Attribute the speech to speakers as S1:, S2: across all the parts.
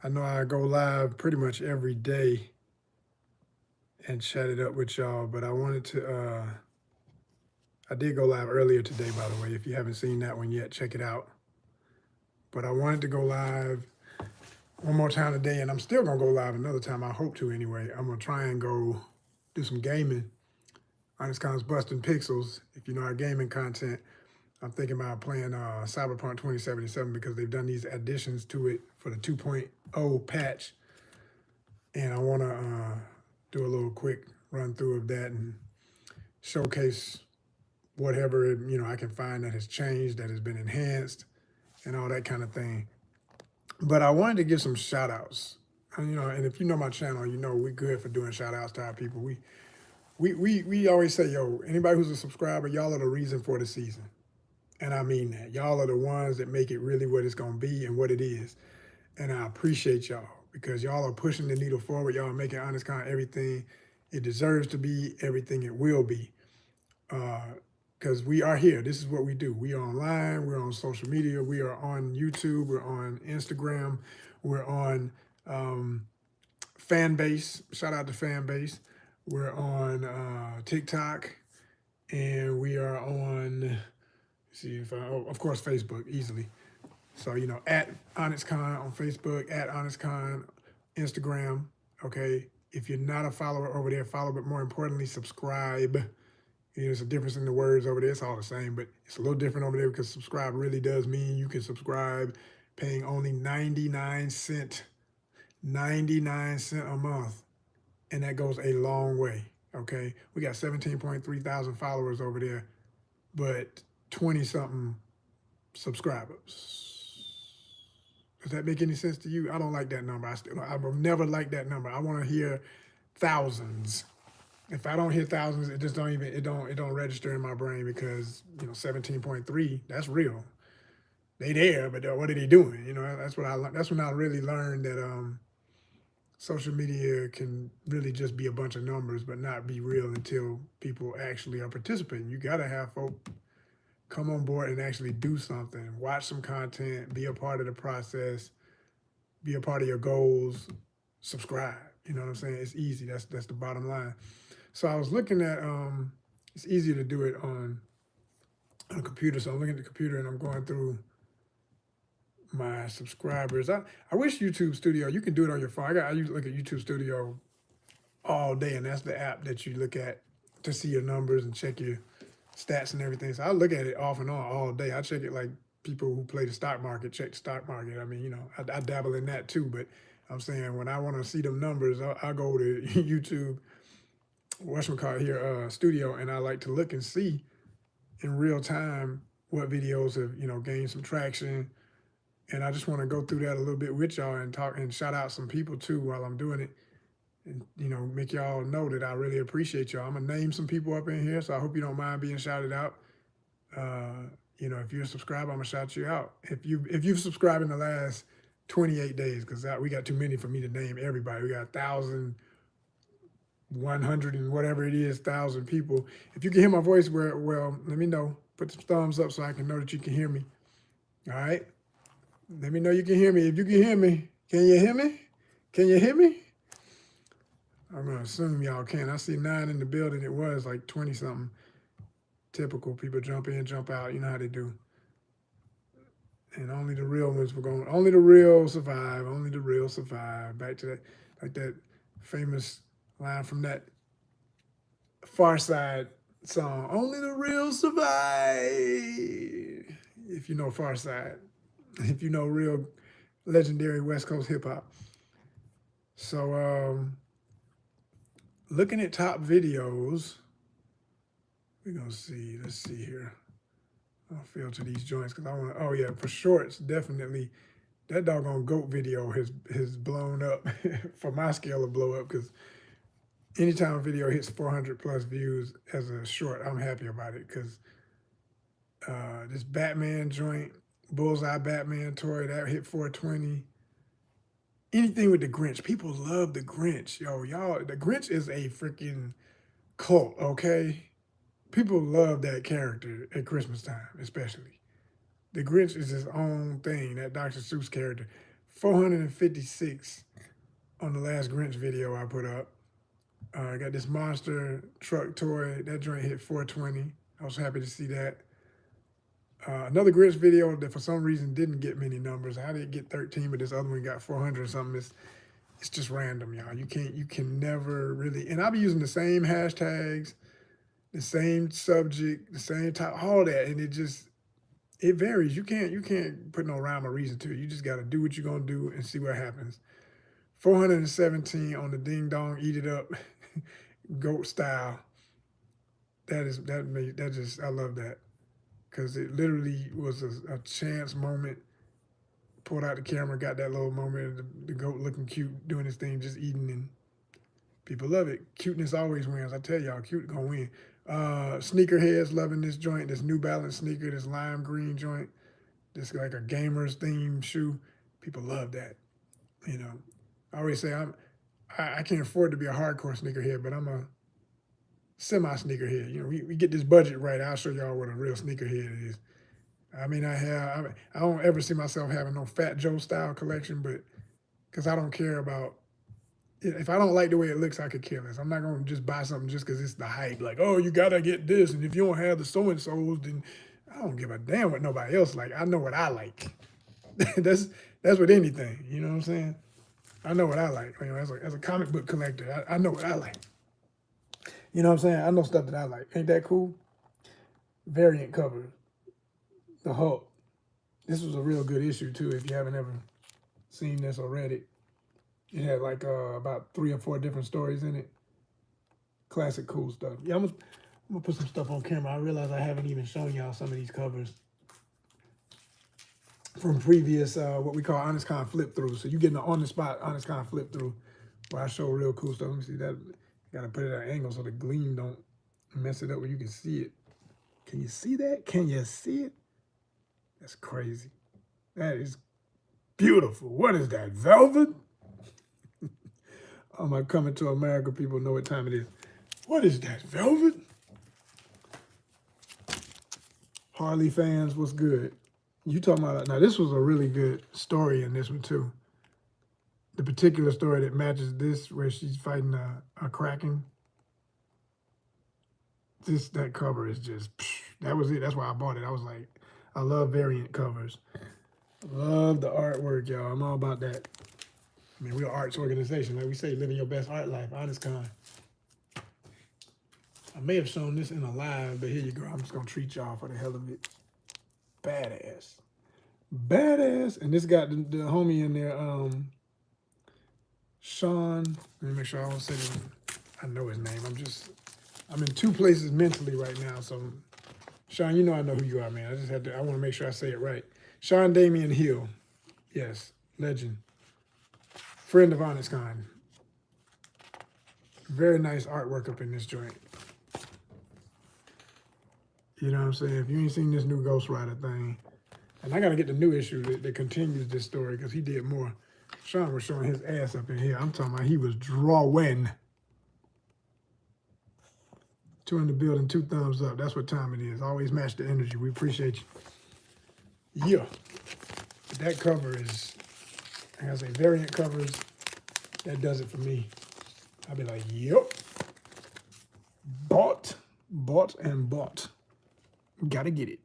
S1: I know I go live pretty much every day and chat it up with y'all, but I wanted to, I did go live earlier today, by the way. If you haven't seen that one yet, check it out. But I wanted to go live one more time today, and I'm still gonna go live another time. I hope to anyway. I'm gonna try and go do some gaming. ONYXCON's Busting Pixels. If you know our gaming content, I'm thinking about playing Cyberpunk 2077 because they've done these additions to it for the 2.0 patch, and I want to do a little quick run through of that and showcase whatever I can find that has changed, that has been enhanced, and all that kind of thing. But I wanted to give some shout outs. And if you know my channel, you know we're good for doing shout outs to our people. We always say, yo, anybody who's a subscriber, y'all are the reason for the season. And I mean that. Y'all are the ones that make it really what it's going to be and what it is. And I appreciate y'all because y'all are pushing the needle forward. Y'all are making ONYXCON everything it deserves to be, everything it will be. Because we are here. This is what we do. We are online. We're on social media. We are on YouTube. We're on Instagram. We're on fan base. Shout out to fan base. We're on TikTok. And we are on, see if of course, Facebook easily. So, at ONYXCON on Facebook, at ONYXCON Instagram, okay? If you're not a follower over there, follow, but more importantly, subscribe. There's a difference in the words over there. It's all the same, but it's a little different over there because subscribe really does mean you can subscribe paying only 99 cents, 99 cents a month. And that goes a long way, okay? We got 17.3 thousand followers over there, but 20-something subscribers. Does that make any sense to you? I don't like that number. I will never like that number. I want to hear thousands. If I don't hear thousands, it just it don't register in my brain because 17.3, that's real. They there, but what are they doing? That's when I really learned that social media can really just be a bunch of numbers, but not be real until people actually are participating. You gotta have folk come on board and actually do something, watch some content, be a part of the process, be a part of your goals, subscribe. You know what I'm saying? It's easy. That's the bottom line. So I was looking at, it's easier to do it on a computer. So I'm looking at the computer and I'm going through my subscribers. I wish YouTube Studio, you can do it on your phone. I usually look at YouTube Studio all day, and that's the app that you look at to see your numbers and check your stats and everything. So I look at it off and on all day. I check it like people who play the stock market, check the stock market. I mean, I dabble in that too, but I'm saying when I want to see them numbers, I go to YouTube, Studio, and I like to look and see in real time what videos have, gained some traction. And I just want to go through that a little bit with y'all and talk and shout out some people too while I'm doing it. And, make y'all know that I really appreciate y'all. I'm going to name some people up in here, so I hope you don't mind being shouted out. If you're a subscriber, I'm going to shout you out. If you've subscribed in the last 28 days, because we got too many for me to name everybody. We got 1,100 and whatever it is, 1,000 people. If you can hear my voice, well, let me know. Put some thumbs up so I can know that you can hear me. All right? Let me know you can hear me. If you can hear me, can you hear me? Can you hear me? I'm going to assume y'all can. I see 9 in the building. It was like 20-something. Typical. People jump in, jump out. You know how they do. And only the real ones were going. Only the real survive. Only the real survive. Back to that, like that famous line from that Far Side song. Only the real survive. If you know Far Side. If you know real legendary West Coast hip hop. So, looking at top videos, we're going to see. Let's see here. I'll filter these joints because I want to. Oh, yeah, for shorts, definitely. That doggone goat video has blown up for my scale of blow up because anytime a video hits 400 plus views as a short, I'm happy about it because this Batman joint, Bullseye Batman toy, that hit 420. Anything with the Grinch. People love the Grinch. Yo, y'all, the Grinch is a freaking cult, okay? People love that character at Christmas time, especially. The Grinch is his own thing, that Dr. Seuss character. 456 on the last Grinch video I put up. I got this monster truck toy. That joint hit 420. I was happy to see that. Another Grinch video that for some reason didn't get many numbers. I did get 13, but this other one got 400 or something. It's just random, y'all. You can never really, and I'll be using the same hashtags, the same subject, the same type, all that, and it varies. You can't put no rhyme or reason to it. You just got to do what you're gonna do and see what happens. 417 on the ding dong, eat it up, goat style. I love that because it literally was a chance moment. Pulled out the camera, got that little moment of the goat looking cute, doing his thing, just eating, and people love it. Cuteness always wins. I tell y'all, cute gonna win. Sneakerheads loving this joint, this New Balance sneaker, this lime green joint, this like a gamer's themed shoe. People love that. You know, I always say I can't afford to be a hardcore sneakerhead, but I'm a semi-sneakerhead. You know, we get this budget right. I'll show y'all what a real sneakerhead is. I mean, I don't ever see myself having no Fat Joe style collection, but because I don't care about, if I don't like the way it looks, I could care less. I'm not going to just buy something just because it's the hype. Like, oh, you got to get this. And if you don't have the so-and-sos, then I don't give a damn what nobody else like. I know what I like. That's with anything. You know what I'm saying? I know what I like. You know, as a comic book collector, I know what I like. You know what I'm saying? I know stuff that I like. Ain't that cool? Variant covers. The Hulk. This was a real good issue, too, if you haven't ever seen this or read it. It had like about 3 or 4 different stories in it. Classic cool stuff. Yeah, I'm gonna put some stuff on camera. I realize I haven't even shown y'all some of these covers from previous, what we call ONYXCON flip-throughs. So you get an on-the-spot ONYXCON flip-through where I show real cool stuff. Let me see that. Gotta put it at an angle so the gleam don't mess it up where you can see it. Can you see that? Can you see it? That's crazy. That is beautiful. What is that, velvet? All my Coming to America people know what time it is. What is that, velvet? Harley fans, what's good? You talking about, now this was a really good story in this one too. The particular story that matches this, where she's fighting a Kraken. That cover is just, that was it. That's why I bought it. I was like, I love variant covers. Love the artwork, y'all. I'm all about that. I mean, we're an arts organization. Like we say, living your best art life. ONYXCON. I may have shown this in a live, but here you go. I'm just going to treat y'all for the hell of it. Badass. Badass. And this got the homie in there, Sean. Let me make sure I don't say this. I know his name. I'm in 2 places mentally right now. So, Sean, you know I know who you are, man. I want to make sure I say it right. Sean Damian Hill. Yes, legend. Friend of ONYXCON. Very nice artwork up in this joint. You know what I'm saying? If you ain't seen this new Ghost Rider thing, and I got to get the new issue that continues this story because he did more. Sean was showing his ass up in here. I'm talking about he was drawing. 2 in the building, 2 thumbs up. That's what time it is. Always match the energy. We appreciate you. Yeah. That cover is, like I say, variant covers, that does it for me. I'll be like, yep. Bought, and bought. Gotta get it.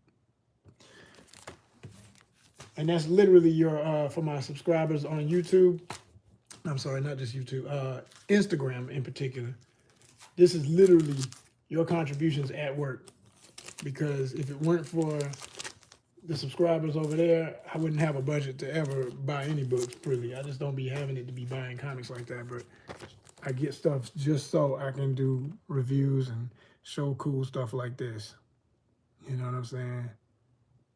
S1: And that's literally your, for my subscribers on YouTube. I'm sorry, not just YouTube. Instagram in particular. This is literally your contributions at work. Because if it weren't for the subscribers over there, I wouldn't have a budget to ever buy any books, really. I just don't be having it to be buying comics like that. But I get stuff just so I can do reviews and show cool stuff like this. You know what I'm saying?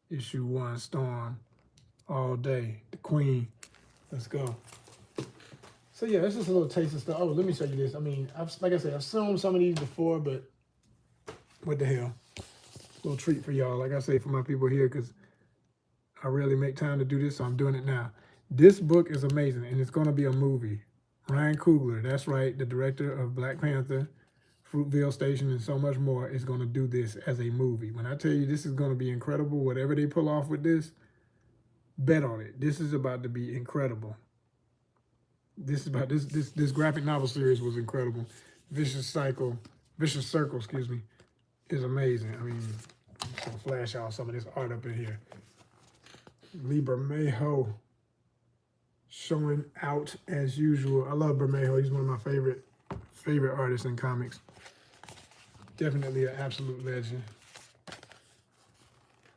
S1: Issue 1, Storm, all day. The Queen. Let's go. So yeah, it's just a little taste of stuff. Oh, let me show you this. I mean, like I said, I've shown some of these before, but what the hell? A little treat for y'all, like I say, for my people here, because I rarely make time to do this, so I'm doing it now. This book is amazing, and it's going to be a movie. Ryan Coogler, that's right, the director of Black Panther, Fruitvale Station, and so much more, is going to do this as a movie. When I tell you this is going to be incredible, whatever they pull off with this, Bet on it. This is about to be incredible. This graphic novel series was incredible. Vicious Cycle, Vicious Circle, excuse me, is amazing. I mean, I'm just gonna flash out some of this art up in here. Lee Bermejo showing out as usual. I love Bermejo. He's one of my favorite artists in comics. Definitely an absolute legend.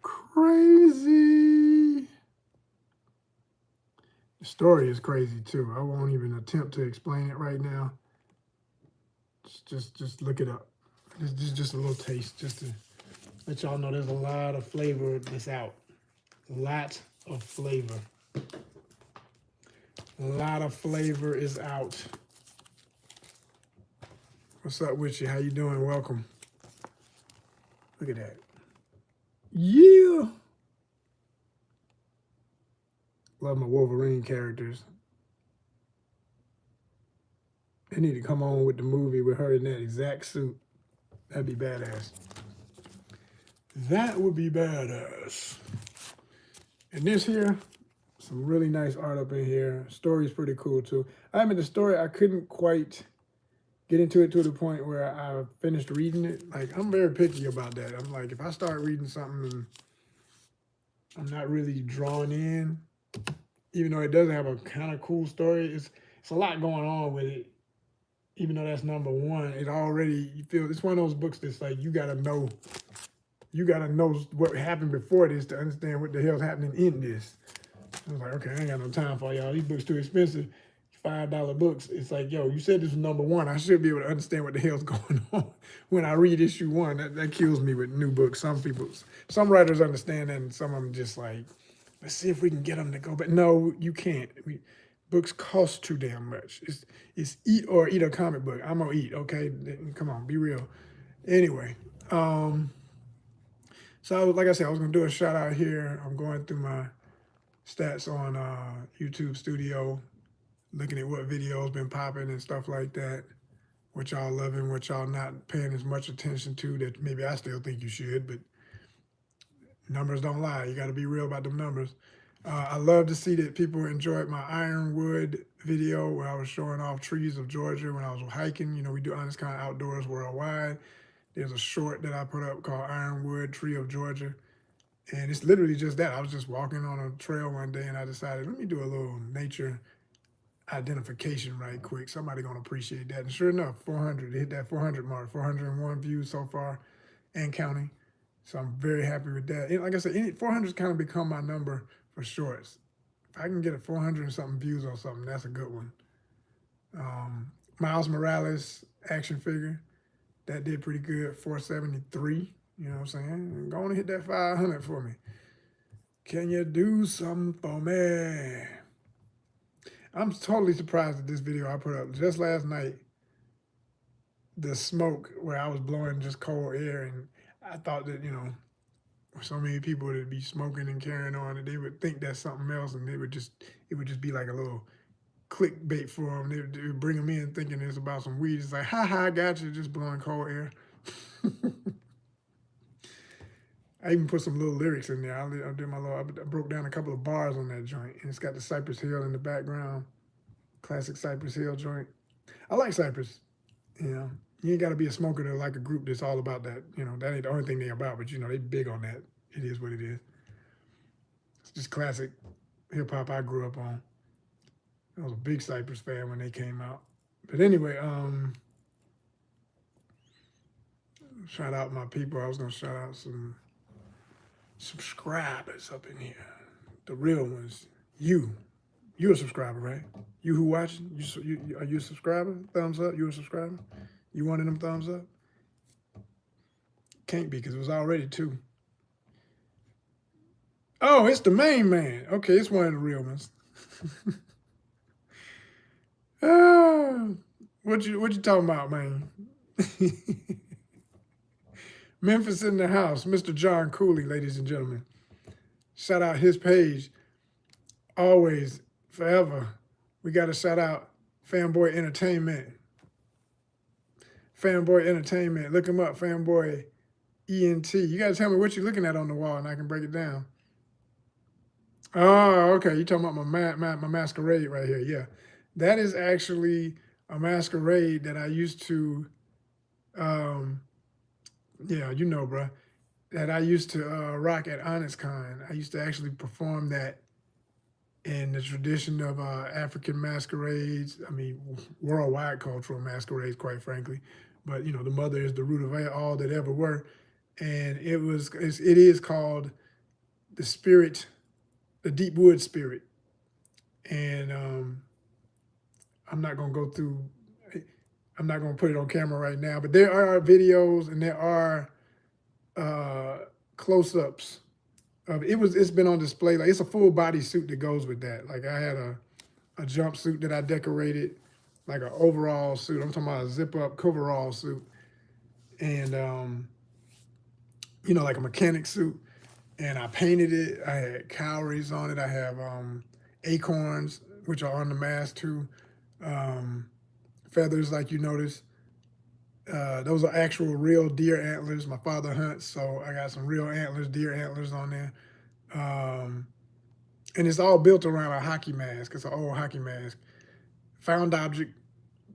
S1: Crazy. The story is crazy too. I won't even attempt to explain it right now. Just look it up. This is just a little taste, just to let y'all know there's a lot of flavor that's out. Lot of flavor. A lot of flavor is out. What's up with you? How you doing? Welcome. Look at that. Yeah. Love my Wolverine characters. They need to come on with the movie with her in that exact suit. That'd be badass. That would be badass. And this here, some really nice art up in here. Story's pretty cool too. I mean, the story, I couldn't quite get into it to the point where I finished reading it. Like, I'm very picky about that. I'm like, if I start reading something and I'm not really drawn in, even though it does have a kind of cool story, it's a lot going on with it. Even though that's number one, it already, you feel, it's one of those books that's like, you gotta know what happened before this to understand what the hell's happening in this. I was like, okay, I ain't got no time for y'all. These books too expensive. $5 books. It's like, yo, you said this was number one. I should be able to understand what the hell's going on when I read issue one. That kills me with new books. Some writers understand that, and some of them just like, let's see if we can get them to go. But no, you can't. Books cost too damn much. It's eat or eat a comic book. I'm gonna eat, okay? Come on, be real. Anyway, so like I said, I was gonna do a shout out here. I'm going through my stats on YouTube Studio, looking at what videos been popping and stuff like that. What y'all loving, what y'all not paying as much attention to that maybe I still think you should, but numbers don't lie. You got to be real about them numbers. I love to see that people enjoyed my Ironwood video where I was showing off trees of Georgia when I was hiking. You know, we do ONYXCON Outdoors worldwide. There's a short that I put up called Ironwood, Tree of Georgia. And it's literally just that. I was just walking on a trail one day and I decided, let me do a little nature identification right quick. Somebody gonna appreciate that. And sure enough, 400, hit that 400 mark, 401 views so far and counting. So I'm very happy with that. And like I said, 400's kind of become my number for shorts. If I can get a 400 and something views on something, that's a good one. Miles Morales action figure, that did pretty good, 473. You know what I'm saying? Go on and hit that 500 for me. Can you do something for me? I'm totally surprised at this video I put up just last night. The smoke where I was blowing just cold air, and I thought that, you know, so many people would be smoking and carrying on, and they would think that's something else, and it would just be like a little clickbait for them. They would bring them in thinking it's about some weed. It's like, ha ha, I got you, just blowing cold air. I even put some little lyrics in there. I broke down a couple of bars on that joint, and it's got the Cypress Hill in the background. Classic Cypress Hill joint. I like Cypress. You know, you ain't got to be a smoker to like a group that's all about that. You know, that ain't the only thing they about, but you know, they big on that. It is what it is. It's just classic hip hop I grew up on. I was a big Cypress fan when they came out. But anyway, shout out my people. I was gonna shout out some subscribers up in here. The real ones. You're a subscriber, right? You who watching? Are you a subscriber? Thumbs up. You a subscriber? You one of them thumbs up? Can't be because it was already 2. Oh, it's the main man. Okay, it's one of the real ones. What you talking about, man? Memphis in the house, Mr. John Cooley, ladies and gentlemen. Shout out his page. Always, forever. We got to shout out Fanboy Entertainment. Fanboy Entertainment. Look him up, Fanboy ENT. You got to tell me what you're looking at on the wall, and I can break it down. Oh, okay. You talking about my masquerade right here? Yeah, that is actually a masquerade that I used to. Um, yeah, you know, bro, that I used to rock at ONYXCON. I used to actually perform that in the tradition of African masquerades. I mean, worldwide cultural masquerades, quite frankly. But you know, the mother is the root of all that ever were, and it is called the spirit, the deep wood spirit, and I'm not gonna go through. I'm not gonna put it on camera right now, but there are videos and there are uh, close-ups of it. It's been on display. Like it's a full body suit that goes with that. Like I had a jumpsuit that I decorated, like an overall suit. I'm talking about a zip-up coverall suit, and you know, like a mechanic suit. And I painted it. I had cowries on it. I have acorns, which are on the mask too. Um, Feathers, like you notice. Those are actual real deer antlers. My father hunts, so I got some real antlers, deer antlers on there. Um, and it's all built around a hockey mask. It's an old hockey mask. Found object,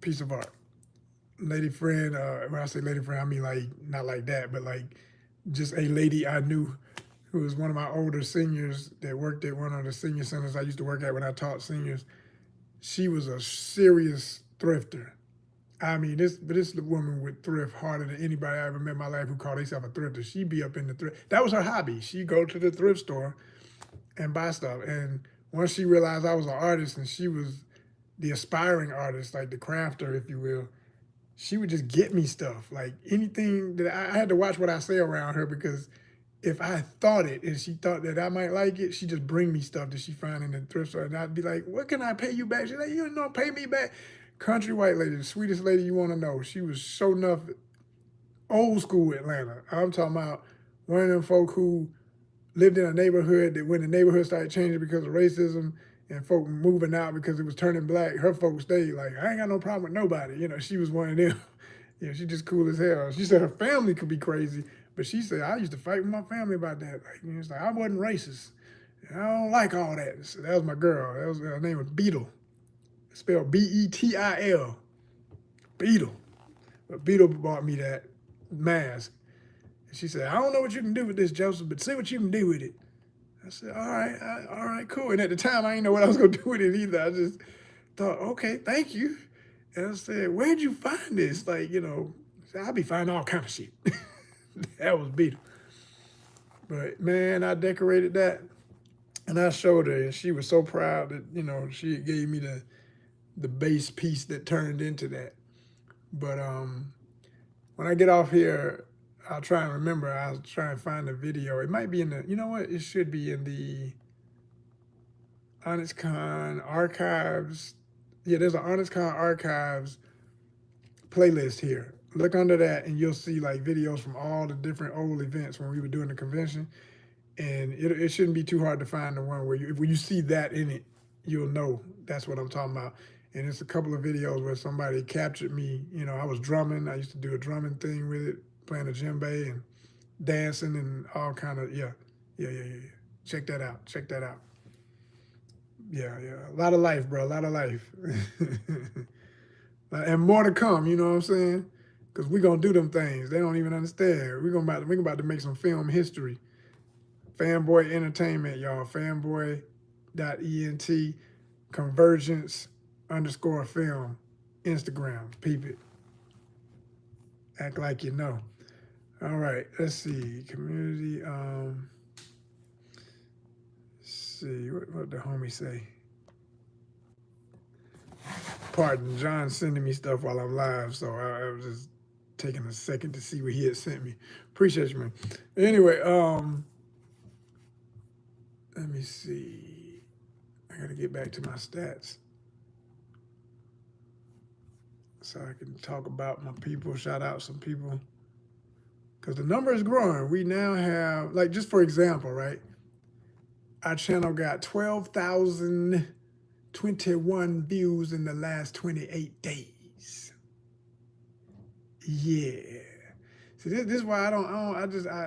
S1: piece of art. Lady friend, when I say lady friend, I mean like not like that, but like just a lady I knew who was one of my older seniors that worked at one of the senior centers I used to work at when I taught seniors. She was a serious thrifter. I mean, this woman would thrift harder than anybody I ever met in my life who called herself a thrifter. She'd be up in the thrift. That was her hobby. She'd go to the thrift store and buy stuff. And once she realized I was an artist and she was the aspiring artist, like the crafter, if you will, she would just get me stuff. Like anything that I had to watch what I say around her because if I thought it and she thought that I might like it, she just bring me stuff that she find in the thrift store. And I'd be like, what can I pay you back? She's like, you don't pay me back. Country white lady, the sweetest lady you want to know. She was so enough old school Atlanta. I'm talking about one of them folk who lived in a neighborhood that when the neighborhood started changing because of racism and folk moving out because it was turning black, her folks stayed. Like, I ain't got no problem with nobody. You know, she was one of them. You know, she just cool as hell. She said her family could be crazy, but she said, I used to fight with my family about that. Like, you know, it's like, I wasn't racist. I don't like all that. So that was my girl. Her name was Beetle. It's spelled Betil. Beetle. But Beetle bought me that mask. And she said, I don't know what you can do with this, Joseph, but see what you can do with it. I said, all right, cool. And at the time, I didn't know what I was going to do with it either. I just thought, okay, thank you. And I said, where'd you find this? Like, you know, I'll be finding all kind of shit. That was Beetle. But man, I decorated that and I showed her, and she was so proud that, you know, she gave me the base piece that turned into that. But when I get off here, I'll try and remember. I'll try and find the video. It might be in the, you know what? It should be in the ONYXCON archives. Yeah, there's an ONYXCON archives playlist here. Look under that and you'll see like videos from all the different old events when we were doing the convention. And it shouldn't be too hard to find the one where when you see that in it, you'll know that's what I'm talking about. And it's a couple of videos where somebody captured me. You know, I was drumming. I used to do a drumming thing with it, playing a djembe and dancing and all kind of, yeah. Check that out. Check that out. Yeah. A lot of life, bro. A lot of life. And more to come, you know what I'm saying? Because we're going to do them things. They don't even understand. We're about to make some film history. Fanboy Entertainment, y'all. Fanboy.ent, convergence_film, Instagram. Peep it. Act like you know. All right, let's see. Community, let's see, what the homie say? Pardon, John sending me stuff while I'm live, so I was just taking a second to see what he had sent me. Appreciate you, man. Anyway, let me see. I gotta get back to my stats so I can talk about my people, shout out some people. Because the number is growing. We now have, like, just for example, right? Our channel got 12,021 views in the last 28 days. Yeah. See, this is why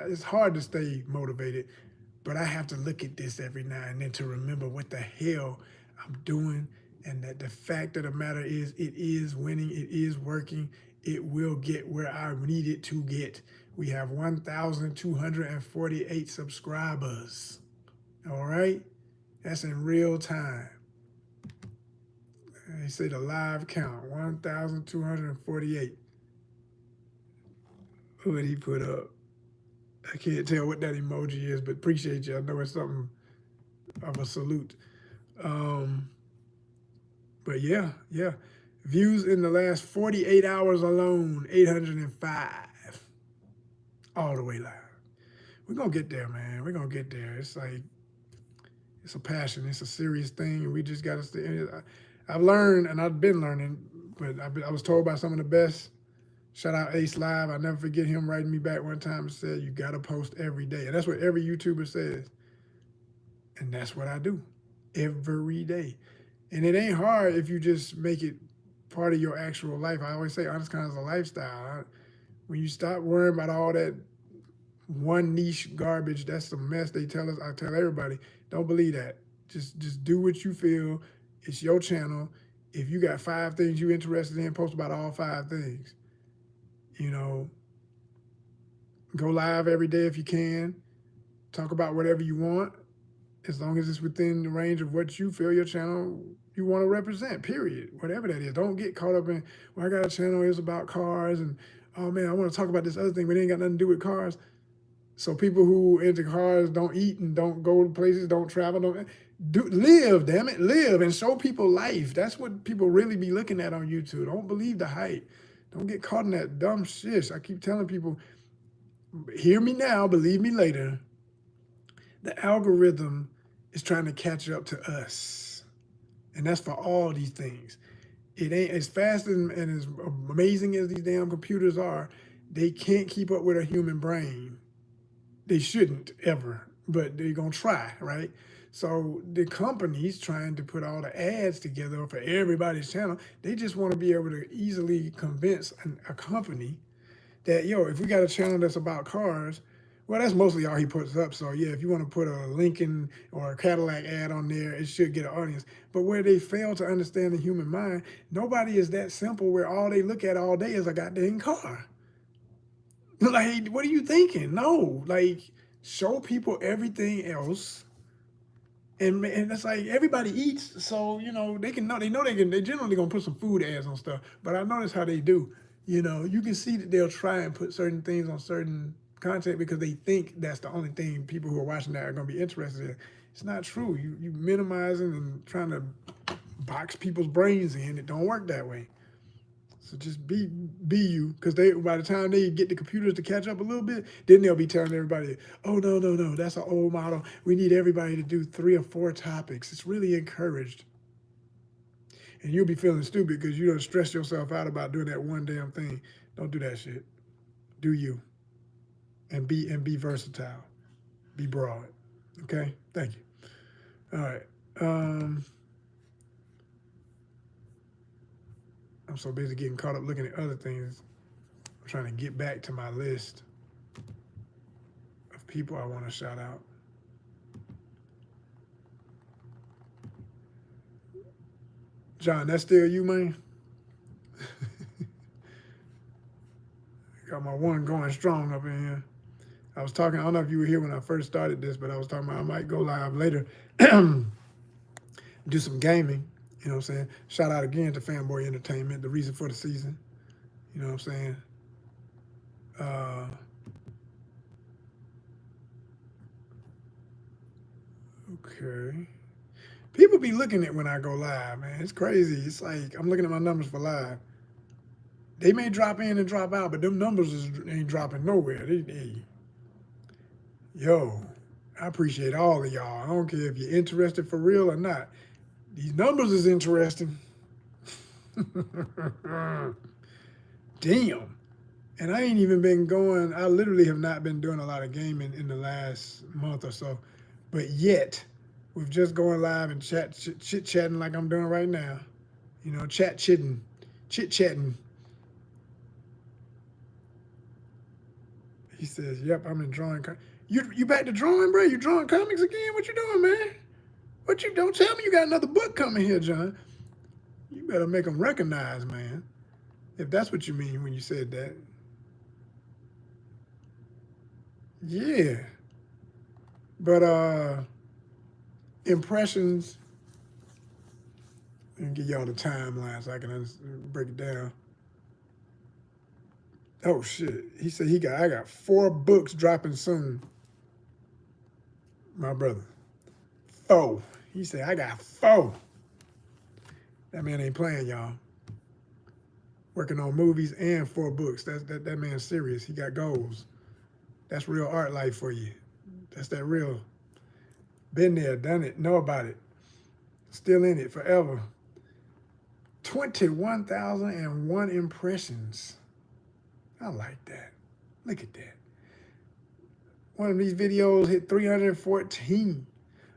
S1: it's hard to stay motivated. But I have to look at this every now and then to remember what the hell I'm doing, and that the fact of the matter is, it is winning, it is working, it will get where I need it to get. We have 1,248 subscribers. All right? That's in real time. They say the live count, 1,248. What did he put up? I can't tell what that emoji is, but appreciate you. I know it's something of a salute. But yeah. Views in the last 48 hours alone, 805. All the way live. We're going to get there, man. We're going to get there. It's like, it's a passion. It's a serious thing. And we just got to stay. I've learned, and I've been learning, but I was told by some of the best. Shout out Ace Live. I'll never forget him writing me back one time and said, you got to post every day. And that's what every YouTuber says. And that's what I do every day. And it ain't hard if you just make it part of your actual life. I always say ONYXCON is a lifestyle. When you stop worrying about all that one niche garbage, that's the mess they tell us. I tell everybody, don't believe that. Just do what you feel. It's your channel. If you got 5 things you're interested in, post about all 5 things. You know, go live every day if you can. Talk about whatever you want, as long as it's within the range of what you feel your channel you want to represent, period. Whatever that is. Don't get caught up in, well, I got a channel, it's about cars, and, oh man, I want to talk about this other thing, but it ain't got nothing to do with cars. So people who into cars don't eat and don't go to places, don't travel, live, damn it, live and show people life. That's what people really be looking at on YouTube. Don't believe the hype. Don't get caught in that dumb shit. I keep telling people, hear me now, believe me later. The algorithm is trying to catch up to us. And that's for all these things. It ain't as fast and as amazing as these damn computers are. They can't keep up with a human brain. They shouldn't ever, but they're going to try, right? So the companies trying to put all the ads together for everybody's channel, they just want to be able to easily convince a company that, yo, if we got a channel that's about cars, well, that's mostly all he puts up. So yeah, if you want to put a Lincoln or a Cadillac ad on there, it should get an audience. But where they fail to understand the human mind, nobody is that simple where all they look at all day is a goddamn car. Like, what are you thinking? No, like, show people everything else. And it's like everybody eats, so you know they know they generally gonna put some food ads on stuff. But I notice how they do. You know, you can see that they'll try and put certain things on certain content because they think that's the only thing people who are watching that are gonna be interested in. It's not true. You minimizing and trying to box people's brains in. It don't work that way. So just be you, because by the time they get the computers to catch up a little bit, then they'll be telling everybody, oh, no, that's an old model. We need everybody to do 3 or 4 topics. It's really encouraged. And you'll be feeling stupid because you don't stress yourself out about doing that one damn thing. Don't do that shit. Do you. And be versatile. Be broad. Okay? Thank you. All right. I'm so busy getting caught up looking at other things. I'm trying to get back to my list of people I want to shout out. John, that's still you, man? Got my one going strong up in here. I was talking, I don't know if you were here when I first started this, but I was talking about I might go live later, do some gaming. You know what I'm saying? Shout out again to Fanboy Entertainment, the reason for the season. You know what I'm saying? Okay. People be looking at when I go live, man. It's crazy. It's like I'm looking at my numbers for live. They may drop in and drop out, but them numbers ain't dropping nowhere. Yo, I appreciate all of y'all. I don't care if you're interested for real or not. These numbers is interesting. Damn. And I ain't even been going, I literally have not been doing a lot of gaming in the last month or so. But yet, with just going live and chit-chatting like I'm doing right now, you know, chit-chatting. He says, yep, I'm enjoying. You back to drawing, bro? You drawing comics again? What you doing, man? What you don't tell me you got another book coming here, John. You better make them recognize, man. If that's what you mean when you said that. Yeah. But impressions, and give y'all the timeline so I can break it down. Oh shit. He said I got 4 books dropping soon. My brother. 4. He said I got 4. That man ain't playing, y'all. Working on movies and 4 books. That man's serious. He got goals. That's real art life for you. That's that real. Been there, done it, know about it. Still in it forever. 21,001 impressions. I like that. Look at that. One of these videos hit 314.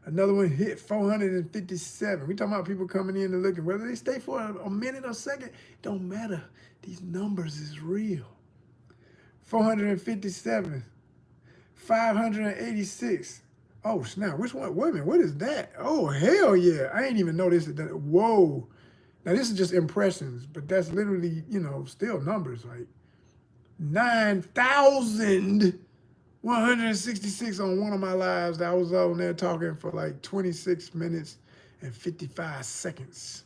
S1: Another one hit 457. We talking about people coming in and looking. Whether they stay for a minute or a second, don't matter. These numbers is real. 457. 586. Oh, snap. Which one? Wait a minute. What is that? Oh, hell yeah. I ain't even noticed that. Whoa. Now, this is just impressions, but that's literally, still numbers. Like 9,166 on one of my lives that I was on there talking for like 26 minutes and 55 seconds.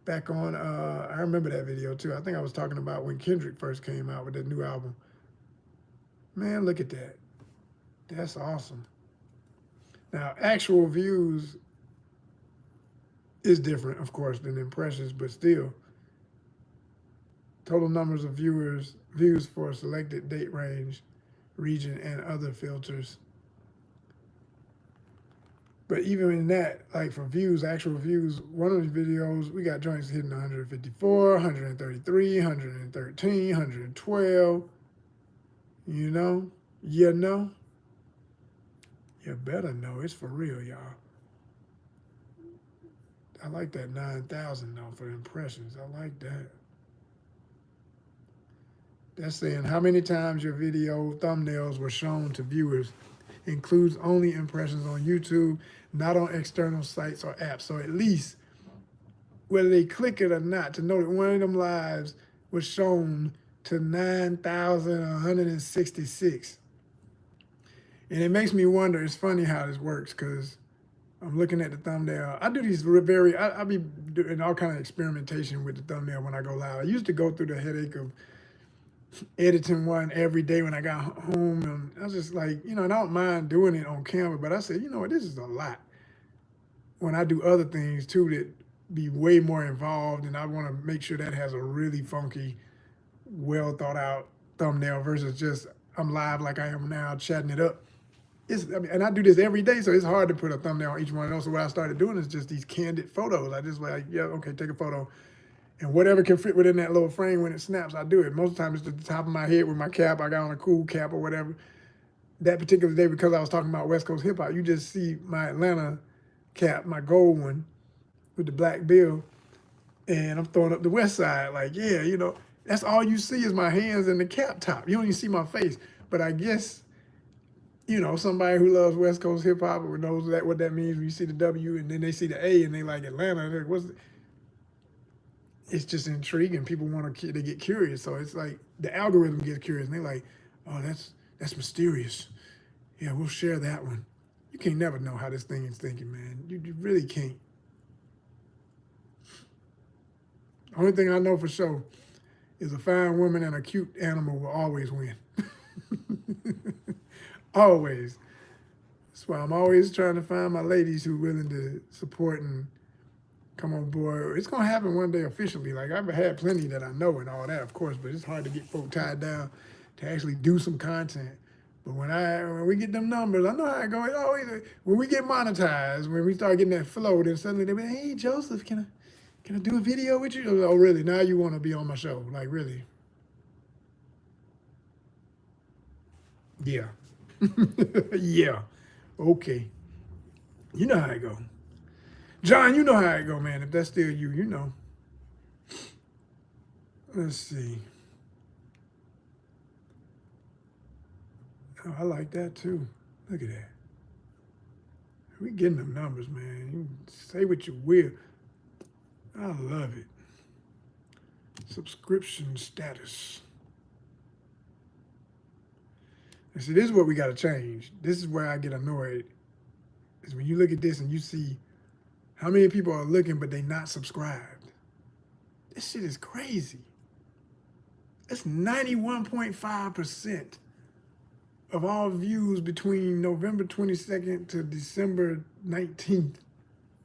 S1: Back on, I remember that video too. I think I was talking about when Kendrick first came out with that new album. Man, look at that. That's awesome. Now, actual views is different, of course, than impressions, but still. Total numbers of views for a selected date range, region, and other filters. But even in that, like for views, actual views, one of the videos, we got joints hitting 154, 133, 113, 112. You know? You better know. It's for real, y'all. I like that 9,000 though for impressions. I like that. That's saying how many times your video thumbnails were shown to viewers. Includes only impressions on YouTube, not on external sites or apps. So at least, whether they click it or not, to know that one of them lives was shown to 9,166. And it makes me wonder, it's funny how this works, because I'm looking at the thumbnail. I do these I be doing all kind of experimentation with the thumbnail when I go live. I used to go through the headache of editing one every day when I got home, and I was just like, and I don't mind doing it on camera, but I said, you know what, this is a lot. When I do other things too that be way more involved, and I want to make sure that has a really funky, well thought out thumbnail versus just I'm live like I am now, chatting it up. And I do this every day, so it's hard to put a thumbnail on each one of those. So what I started doing is just these candid photos. I just like, yeah, okay, take a photo. And whatever can fit within that little frame when it snaps, I do it. Most of the time it's at the top of my head with my cap. I got on a cool cap or whatever. That particular day, because I was talking about West Coast hip hop, you just see my Atlanta cap, my gold one with the black bill. And I'm throwing up the West Side. Like, yeah, that's all you see is my hands and the cap top. You don't even see my face. But I guess, somebody who loves West Coast hip hop or knows what that means when you see the W and then they see the A and they like Atlanta. They're like, it's just intriguing. People they get curious. So it's like the algorithm gets curious and they're like, oh, that's mysterious. Yeah, we'll share that one. You can't never know how this thing is thinking, man. You really can't. Only thing I know for sure is a fine woman and a cute animal will always win. Always. That's why I'm always trying to find my ladies who are willing to support and come on board. It's going to happen one day officially. Like, I've had plenty that I know and all that, of course, but it's hard to get folk tied down to actually do some content. But when we get them numbers, I know how it goes. When we get monetized, when we start getting that flow, then suddenly they be, hey, Joseph, can I do a video with you? Oh, really? Now you want to be on my show? Like, really? Yeah. Yeah. Okay. You know how it go. John, you know how it go, man. If that's still you, you know. Let's see. Oh, I like that too. Look at that. We getting them numbers, man. You can say what you will. I love it. Subscription status. And see, this is what we got to change. This is where I get annoyed. Is when you look at this and you see how many people are looking, but they not subscribed. This shit is crazy. It's 91.5% of all views between November 22nd to December 19th.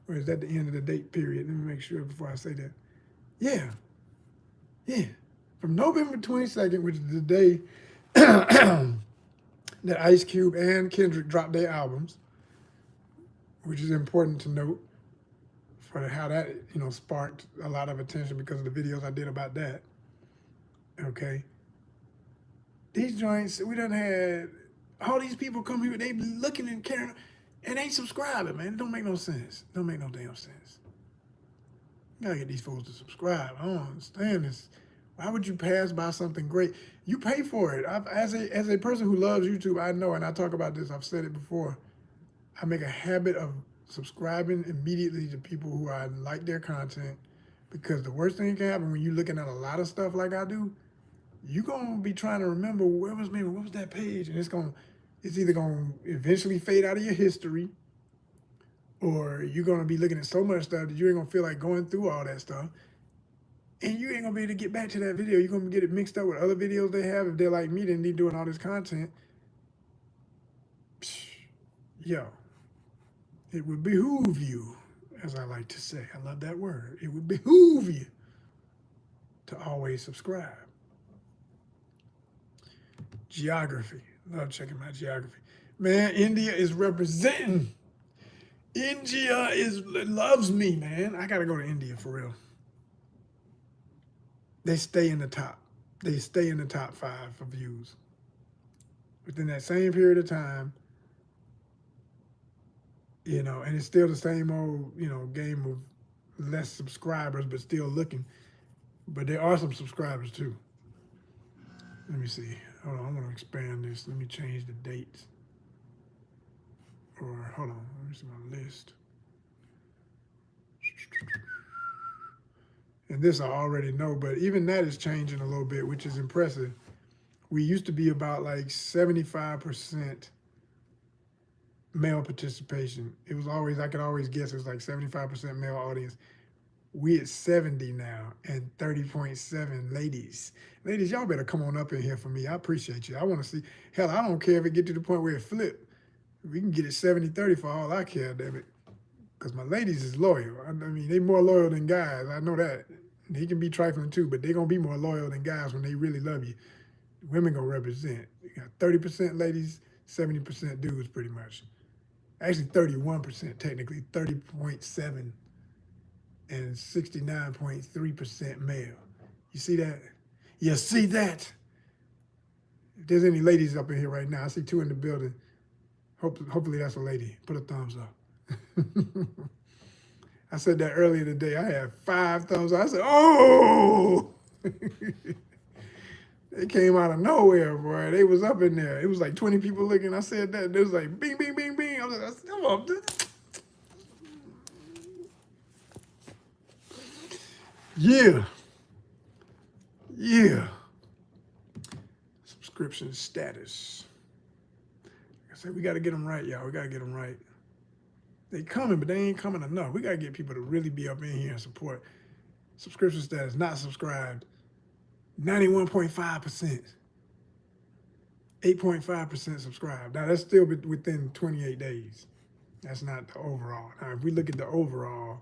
S1: Or is that the end of the date period? Let me make sure before I say that. Yeah. Yeah. From November 22nd, which is the day that Ice Cube and Kendrick dropped their albums, which is important to note for how that, sparked a lot of attention because of the videos I did about that. Okay. These joints, we done had all these people come here, they looking and caring, and ain't subscribing, man. It don't make no sense. It don't make no damn sense. You gotta get these fools to subscribe. I don't understand this. Why would you pass by something great? You pay for it. As a person who loves YouTube, I know, and I talk about this, I've said it before, I make a habit of subscribing immediately to people who I like their content, because the worst thing that can happen when you're looking at a lot of stuff like I do, you're gonna be trying to remember what was that page, and it's either gonna eventually fade out of your history, or you're gonna be looking at so much stuff that you ain't gonna feel like going through all that stuff, and you ain't gonna be able to get back to that video. You're gonna get it mixed up with other videos they have if they're like me, then they doing all this content. Yo, it would behoove you, as I like to say. I love that word. It would behoove you to always subscribe. Geography. Love checking my geography. Man, India is representing. India loves me, man. I gotta go to India for real. They stay in the top. They stay in the top 5 for views. Within that same period of time, and it's still the same old, game of less subscribers, but still looking. But there are some subscribers too. Let me see. Hold on, I'm gonna expand this. Let me change the dates. Or hold on, let me see my list. And this I already know, but even that is changing a little bit, which is impressive. We used to be about like 75% male participation. It was always, I could always guess it was like 75% male audience. We at 70 now and 30.7 ladies. Ladies, y'all better come on up in here for me. I appreciate you. I want to see, hell, I don't care if it get to the point where it flip. We can get it 70-30 for all I care, damn it. Because my ladies is loyal. I mean, they more loyal than guys. I know that. They can be trifling too, but they going to be more loyal than guys when they really love you. Women going to represent. You got 30% ladies, 70% dudes pretty much. Actually, 31% technically, 30.7 and 69.3% male. You see that? You see that? If there's any ladies up in here right now, I see 2 in the building. Hopefully that's a lady. Put a thumbs up. I said that earlier today. I had 5 thumbs up. I said, oh! They came out of nowhere, boy. They was up in there. It was like 20 people looking. I said that. It was like, bing, bing, bing, bing. I was like, come on. Yeah. Yeah. Subscription status. Like I said, we got to get them right, y'all. We got to get them right. They coming, but they ain't coming enough. We got to get people to really be up in here and support. Subscription status, not subscribed, 91.5%. 8.5% subscribed. Now, that's still within 28 days. That's not the overall. Now, if we look at the overall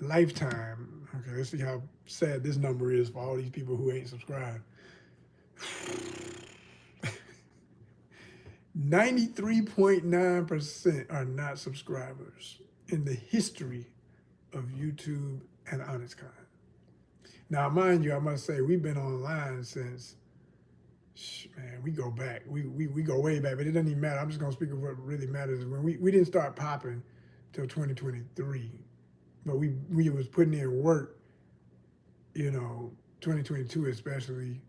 S1: lifetime, okay, let's see how sad this number is for all these people who ain't subscribed. 93.9% are not subscribers in the history of YouTube and ONYXCON. Now, mind you, I must say, we've been online since, man, we go back. We go way back, but it doesn't even matter. I'm just going to speak of what really matters. When we didn't start popping till 2023, but we was putting in work, 2022 especially,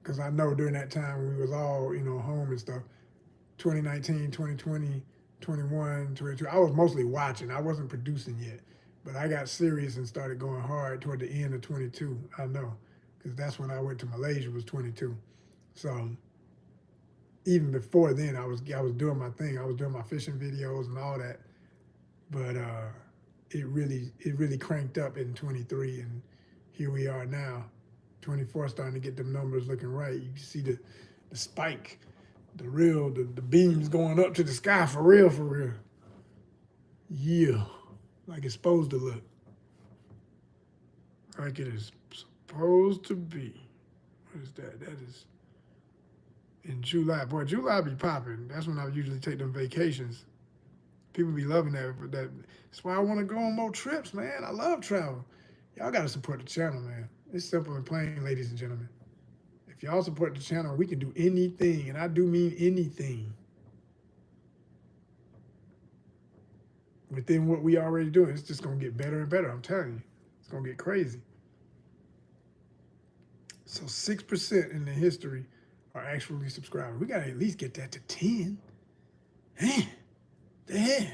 S1: because I know during that time when we was all, home and stuff, 2019, 2020, 21, 22, I was mostly watching. I wasn't producing yet. But I got serious and started going hard toward the end of 22. I know, because that's when I went to Malaysia, was 22. So even before then, I was doing my thing. I was doing my fishing videos and all that. But it really cranked up in 23, and here we are now, 24, starting to get them numbers looking right. You can see the spike, the beams going up to the sky for real, for real. Yeah, like it's supposed to look, like it is supposed to be. What is that? That is in July. Boy, July be popping. That's when I usually take them vacations. People be loving that. But that's why I want to go on more trips, man. I love travel. Y'all got to support the channel, man. It's simple and plain, ladies and gentlemen. If y'all support the channel, we can do anything, and I do mean anything, within what we already doing. It's just going to get better and better, I'm telling you. It's going to get crazy. So 6% in the history are actually subscribers. We got to at least get that to 10. Damn.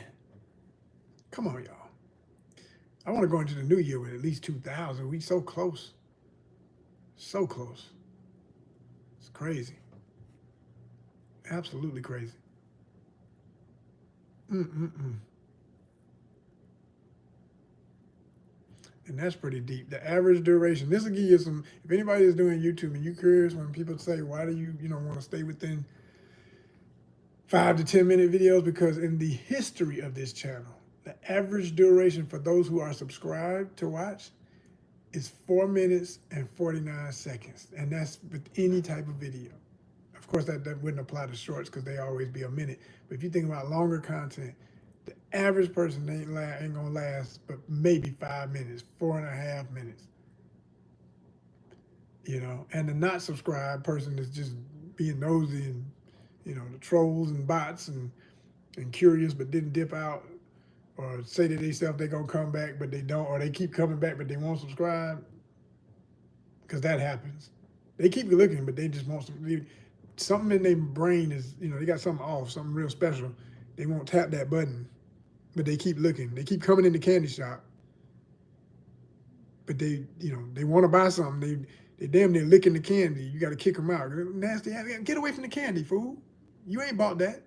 S1: Come on, y'all. I want to go into the new year with at least 2,000. We so close. So close. It's crazy. Absolutely crazy. And that's pretty deep. The average duration. This will give you some. If anybody is doing YouTube and you're curious, when people say, why do you want to stay within 5 to 10 minute videos? Because in the history of this channel, the average duration for those who are subscribed to watch is 4 minutes and 49 seconds. And that's with any type of video. Of course, that wouldn't apply to shorts because they always be a minute. But if you think about longer content, the average person ain't gonna last but maybe 5 minutes, 4.5 minutes. And the not subscribed person is just being nosy and, the trolls and bots and curious but didn't dip out, or say to themselves they're gonna come back but they don't, or they keep coming back but they won't subscribe, because that happens. They keep looking but they just won't. Something in their brain is, they got something off, something real special. They won't tap that button, but they keep looking. They keep coming in the candy shop, but they want to buy something. They damn near licking the candy. You got to kick them out. Nasty, get away from the candy, fool. You ain't bought that.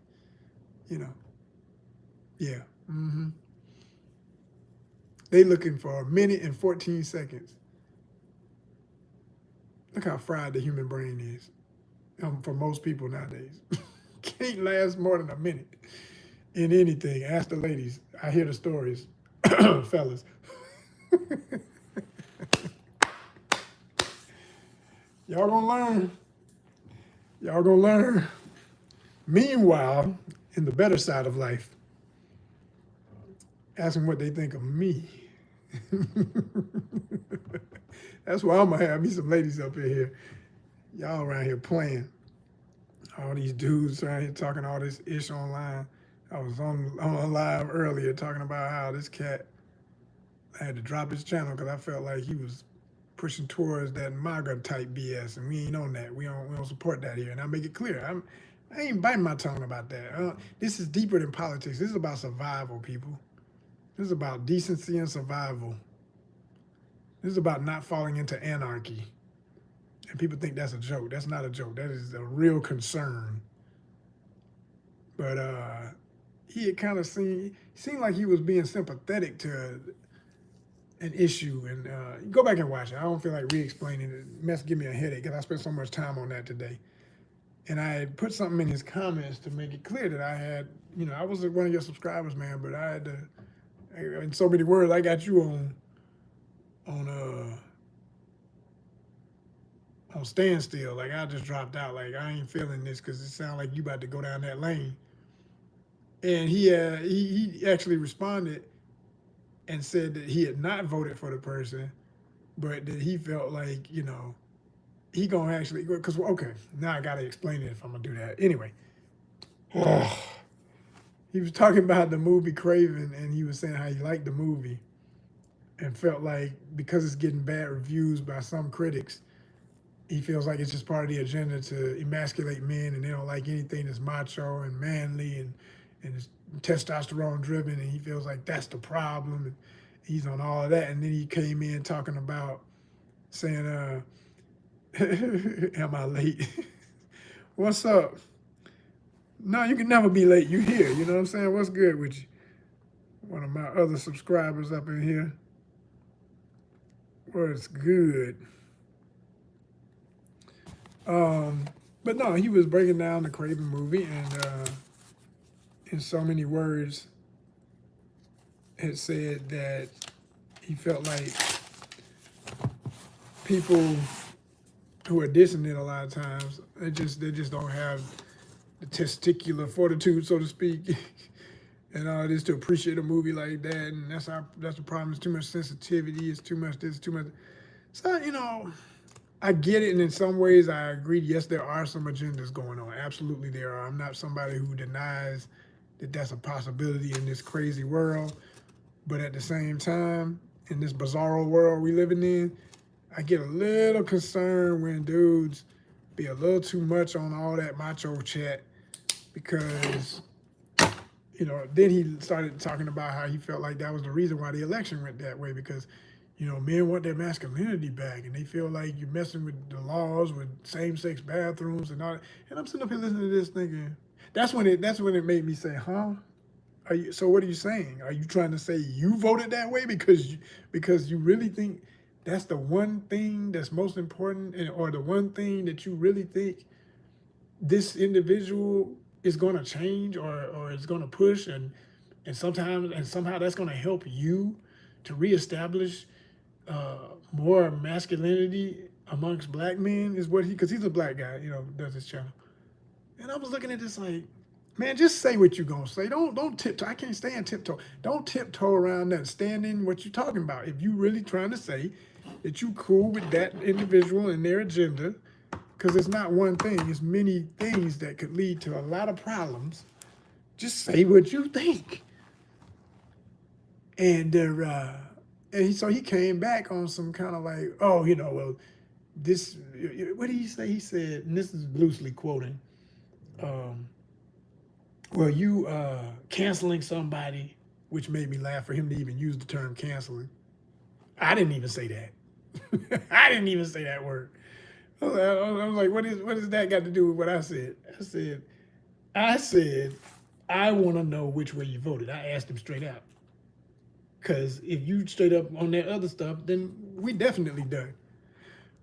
S1: Yeah. They looking for a minute and 14 seconds. Look how fried the human brain is. For most people nowadays. Can't last more than a minute in anything. Ask the ladies. I hear the stories. Fellas. Y'all gonna learn. Y'all gonna learn. Meanwhile, in the better side of life, ask them what they think of me. That's why I'm gonna have me some ladies up in here. Y'all around here playing. All these dudes around here talking all this ish online. I was on a live earlier talking about how this cat, I had to drop his channel because I felt like he was pushing towards that MAGA type BS, and we ain't on that. We don't support that here. And I make it clear, I ain't biting my tongue about that. This is deeper than politics. This is about survival, people. This is about decency and survival. This is about not falling into anarchy. And people think that's a joke. That's not a joke. That is a real concern. But he had kind of seemed like he was being sympathetic to an issue. And go back and watch it. I don't feel like re-explaining it. It must give me a headache because I spent so much time on that today. And I had put something in his comments to make it clear that I had, I was one of your subscribers, man, but I had to, in so many words, I got you on standstill. Like, I just dropped out. Like, I ain't feeling this because it sounds like you about to go down that lane. And he actually responded and said that he had not voted for the person, but that he felt like, he gonna actually, because, okay, now I gotta explain it if I'm gonna do that. Anyway, he was talking about the movie Craven, and he was saying how he liked the movie and felt like because it's getting bad reviews by some critics, he feels like it's just part of the agenda to emasculate men, and they don't like anything that's macho and manly and it's testosterone driven, and he feels like that's the problem. And he's on all of that, and then he came in talking about saying, "Am I late? What's up? No, you can never be late. You here? You know what I'm saying? What's good with you?" One of my other subscribers up in here. What's good? But no, he was breaking down the Craven movie, and in so many words, had said that he felt like people who are dissing it a lot of times, they just don't have the testicular fortitude, so to speak, and all this to appreciate a movie like that. And that's the problem. It's too much sensitivity. It's too much this, too much. So I get it, and in some ways I agree. Yes, there are some agendas going on. Absolutely, there are. I'm not somebody who denies that that's a possibility in this crazy world. But at the same time, in this bizarro world we living in, I get a little concerned when dudes be a little too much on all that macho chat, because, then he started talking about how he felt like that was the reason why the election went that way, because, men want their masculinity back, and they feel like you're messing with the laws with same-sex bathrooms and all that. And I'm sitting up here listening to this thinking, that's when it made me say, huh? So what are you saying? Are you trying to say you voted that way because you really think that's the one thing that's most important, or the one thing that you really think this individual is going to change, or is going to push, and somehow that's going to help you to reestablish more masculinity amongst black men, is what because he's a black guy, does his channel. And I was looking at this like, man, just say what you're gonna say. Don't tiptoe. I can't stand tiptoe. Don't tiptoe around that. Stand in what you're talking about. If you really trying to say that you cool with that individual and their agenda, because it's not one thing. It's many things that could lead to a lot of problems. Just say what you think. And so he came back on some kind of like, oh, well, this. What did he say? He said, and this is loosely quoting. Well, you canceling somebody, which made me laugh for him to even use the term canceling. I didn't even say that. I didn't even say that word. I was like, what is that got to do with what I said? I said, I want to know which way you voted. I asked him straight out. Because if you straight up on that other stuff, then we definitely done.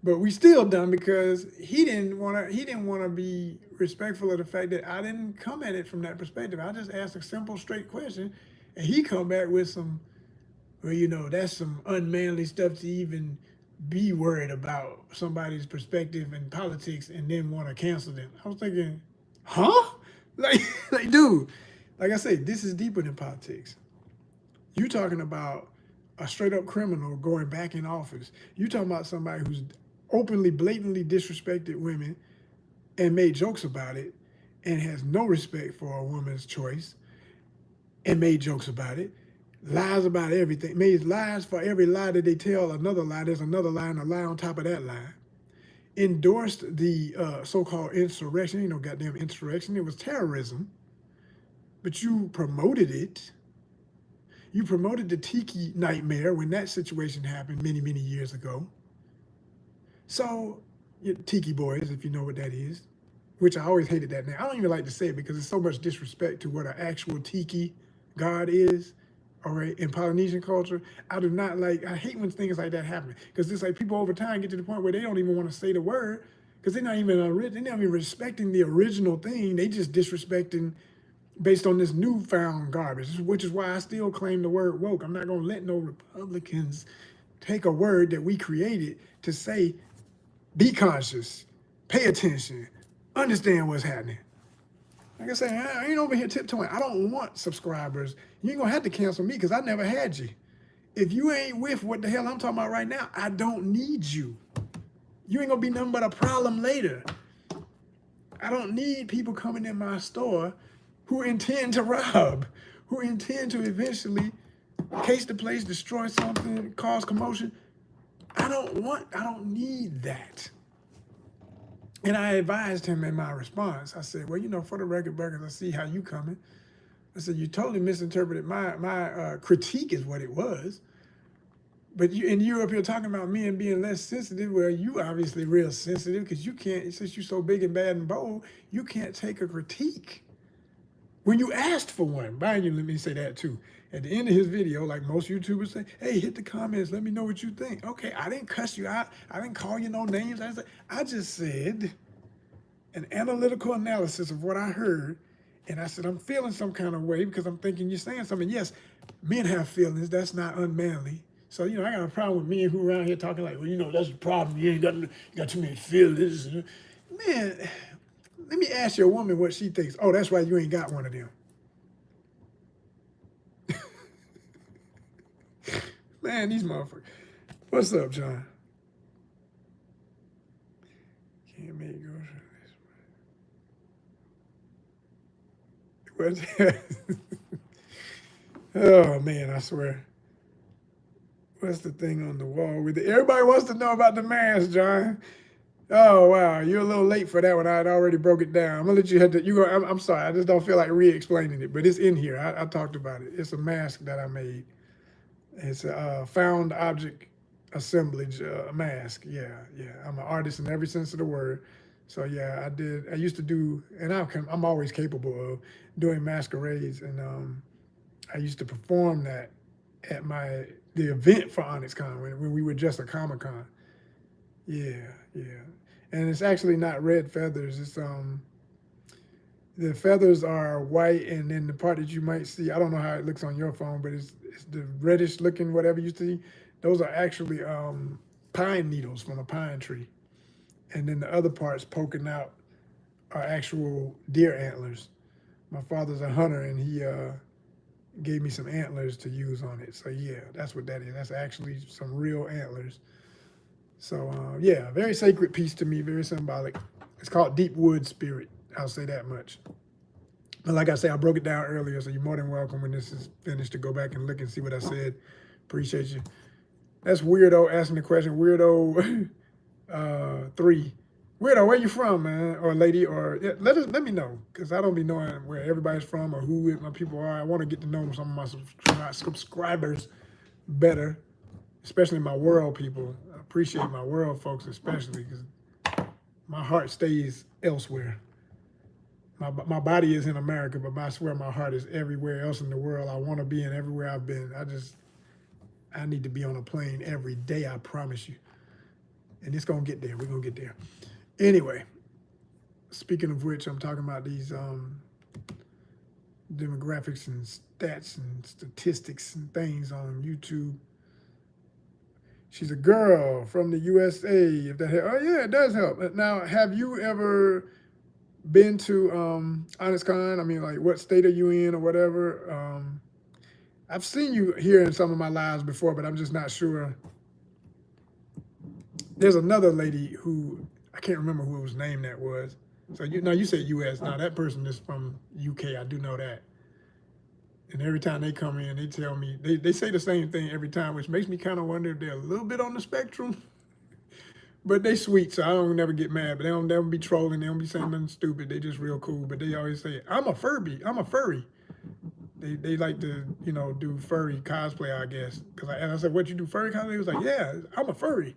S1: But we still done because he didn't want to be respectful of the fact that I didn't come at it from that perspective. I just asked a simple, straight question, and he come back with some, well, that's some unmanly stuff to even be worried about somebody's perspective in politics and then want to cancel them. I was thinking, huh? Like, dude, like I said, this is deeper than politics. You talking about a straight up criminal going back in office. You talking about somebody who's openly, blatantly disrespected women and made jokes about it and has no respect for a woman's choice and made jokes about it, lies about everything, made lies for every lie that they tell, another lie, there's another lie and a lie on top of that lie, endorsed the so-called insurrection. Ain't no goddamn insurrection, it was terrorism, but you promoted it. You promoted the Tiki nightmare when that situation happened many, many years ago. So, Tiki Boys, if you know what that is, which I always hated that name. I don't even like to say it because it's so much disrespect to what an actual Tiki god is, all right, in Polynesian culture. I hate when things like that happen, because it's like people over time get to the point where they don't even want to say the word because they're not even respecting the original thing. They just disrespecting based on this newfound garbage, which is why I still claim the word woke. I'm not going to let no Republicans take a word that we created to say, be conscious, pay attention, understand what's happening. Like I say, I ain't over here tiptoeing. I don't want subscribers. You ain't going to have to cancel me because I never had you. If you ain't with what the hell I'm talking about right now, I don't need you. You ain't going to be nothing but a problem later. I don't need people coming in my store who intend to rob, who intend to eventually case the place, destroy something, cause commotion. I don't need that. And I advised him in my response. I said, well, for the record, Burgers, I see how you coming. I said, you totally misinterpreted my critique is what it was. But you up here talking about men being less sensitive. Well, you obviously real sensitive because you can't, since you're so big and bad and bold, you can't take a critique. When you asked for one, mind you, let me say that too. At the end of his video, like most YouTubers say, hey, hit the comments, let me know what you think. Okay, I didn't cuss you out. I didn't call you no names. I just said an analytical analysis of what I heard. And I said, I'm feeling some kind of way because I'm thinking you're saying something. Yes, men have feelings. That's not unmanly. So, I got a problem with men who around here talking like, well, that's the problem. You got too many feelings. Man, let me ask your woman what she thinks. Oh, that's why you ain't got one of them. Man, these motherfuckers. What's up, John? Can't make it go this way. Oh, man, I swear. What's the thing on the wall with it? Everybody wants to know about the mask, John. Oh, wow. You're a little late for that one. I had already broke it down. I'm going to let you head to, I'm sorry. I just don't feel like re-explaining it, but it's in here. I talked about it. It's a mask that I made. It's a found object assemblage mask. Yeah. I'm an artist in every sense of the word. So yeah, I used to do, and I'm always capable of doing masquerades, and I used to perform that at the event for ONYXCON when we were just a Comic-Con. Yeah. And it's actually not red feathers. It's the feathers are white, and then the part that you might see, I don't know how it looks on your phone, but it's the reddish looking whatever you see. Those are actually pine needles from a pine tree, and then the other parts poking out are actual deer antlers. My father's a hunter, and he gave me some antlers to use on it. So yeah, that's what that is. That's actually some real antlers. So yeah, very sacred piece to me, very symbolic. It's called Deep Wood Spirit. I'll say that much. But like I say, I broke it down earlier, so you're more than welcome when this is finished to go back and look and see what I said. Appreciate you. That's Weirdo asking the question. Weirdo 3. Weirdo, where you from, man? Or lady, or yeah, let me know, because I don't be knowing where everybody's from or who my people are. I want to get to know some of my subscribers better, especially my world people. I appreciate my world folks especially, because my heart stays elsewhere. My body is in America, but I swear my heart is everywhere else in the world. I want to be in everywhere I've been. I need to be on a plane every day, I promise you. And it's going to get there. We're going to get there. Anyway, speaking of which, I'm talking about these demographics and stats and statistics and things on YouTube. She's a girl from the USA. If that oh yeah, it does help. Now, have you ever been to ONYXCON? I mean, like, what state are you in or whatever? I've seen you here in some of my lives before, but I'm just not sure. There's another lady who, I can't remember whose name that was. So you said US. Now that person is from UK. I do know that. And every time they come in, they tell me, they say the same thing every time, which makes me kind of wonder if they're a little bit on the spectrum. But they sweet, so I don't never get mad. But they don't never be trolling. They don't be saying nothing stupid. They just real cool. But they always say, I'm a Furby. I'm a furry. They like to, do furry cosplay, I guess. And I said, what, you do furry cosplay? He was like, yeah, I'm a furry.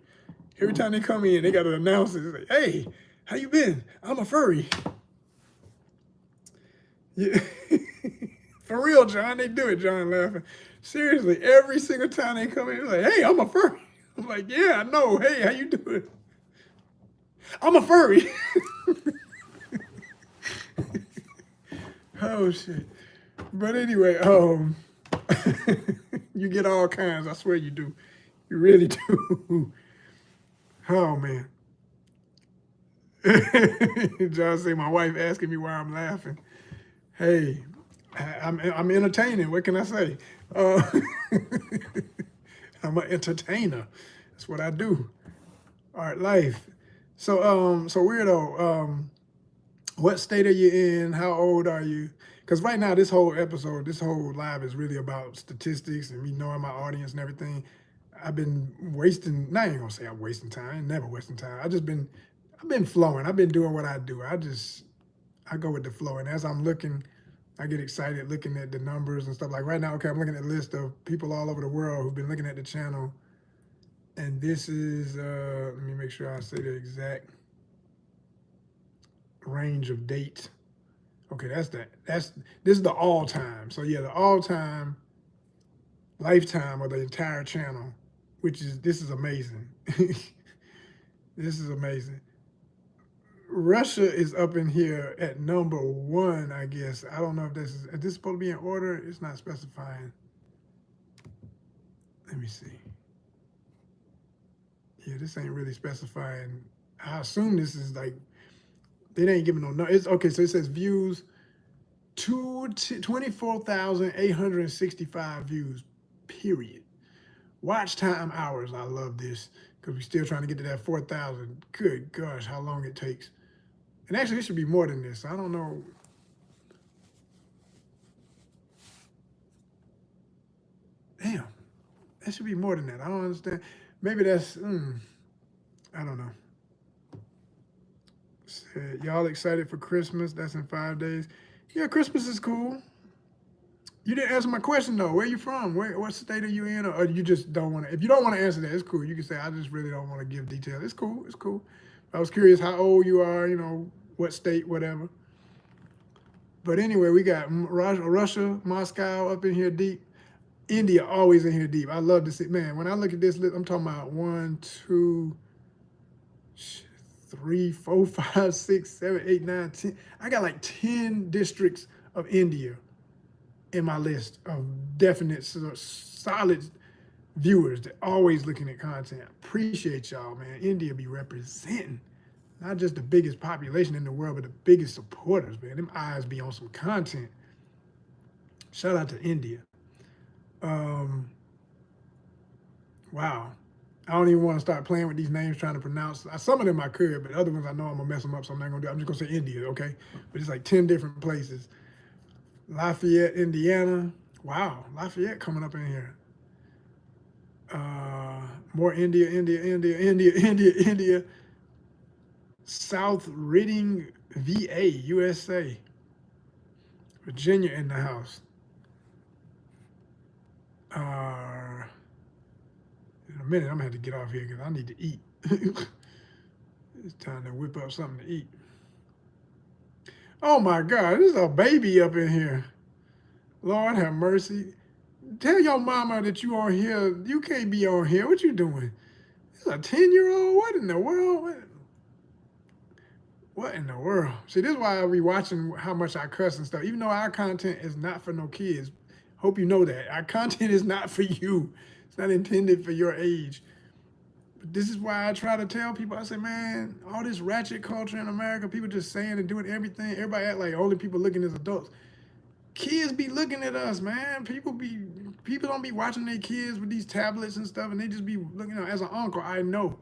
S1: Every time they come in, they got to announce it. It's like, hey, how you been? I'm a furry. Yeah. For real, John, they do it, John laughing. Seriously, every single time they come in, they're like, hey, I'm a furry. I'm like, yeah, I know. Hey, how you doing? I'm a furry. Oh, shit. But anyway, you get all kinds. I swear you do. You really do. Oh, man. John say, my wife asking me why I'm laughing. Hey, I'm entertaining. What can I say? I'm an entertainer. That's what I do. Art life. So Weirdo, what state are you in? How old are you? Because right now, this whole live is really about statistics and me knowing my audience and everything. I've been wasting, not even gonna say I'm wasting time, I ain't never wasting time. I've been flowing. I've been doing what I do. I go with the flow. And as I'm looking, I get excited looking at the numbers and stuff. Like right now, okay, I'm looking at a list of people all over the world who've been looking at the channel. And this is, let me make sure I say the exact range of dates. Okay, this is the all time. So yeah, the all time lifetime of the entire channel, this is amazing. This is amazing. Russia is up in here at number one, I guess. I don't know if is this supposed to be in order? It's not specifying. Let me see. Yeah, this ain't really specifying. I assume this is like, they ain't giving no, it's okay. So it says views, 24,865 views, period. Watch time hours. I love this because we're still trying to get to that 4,000. Good gosh, how long it takes. And actually, it should be more than this. I don't know. Damn, that should be more than that. I don't understand. Maybe that's, I don't know. Y'all excited for Christmas? That's in 5 days. Yeah, Christmas is cool. You didn't answer my question though. Where you from? What state are you in? Or you just don't want to? If you don't want to answer that, it's cool. You can say I just really don't want to give details. It's cool. It's cool. I was curious how old you are. You know, what state, whatever. But anyway, we got Russia, Moscow up in here deep. India always in here deep. I love to see. Man, when I look at this list, I'm talking about 1, 2, 3, 4, 5, 6, 7, 8, 9, 10. I got like 10 districts of India in my list of definite, solid viewers that always looking at content. Appreciate y'all, man. India be representing not just the biggest population in the world, but the biggest supporters, man. Them eyes be on some content. Shout out to India. Wow. I don't even want to start playing with these names trying to pronounce. Some of them I could, but other ones I know I'm going to mess them up, so I'm not going to do it. I'm just going to say India, okay? But it's like 10 different places. Lafayette, Indiana. Wow, Lafayette coming up in here. More India. South Reading, VA, USA. Virginia in the house. In a minute, I'm gonna have to get off here because I need to eat. It's time to whip up something to eat. Oh my God, there's a baby up in here. Lord have mercy. Tell your mama that you on here. You can't be on here. What you doing? It's a 10-year-old? What in the world? What in the world? See, this is why I be watching how much I cuss and stuff. Even though our content is not for no kids. Hope you know that. Our content is not for you. It's not intended for your age. But this is why I try to tell people, I say, man, all this ratchet culture in America, people just saying and doing everything. Everybody act like only people looking as adults. Kids be looking at us, man. People don't be watching their kids with these tablets and stuff, and they just be looking at. As an uncle, I know.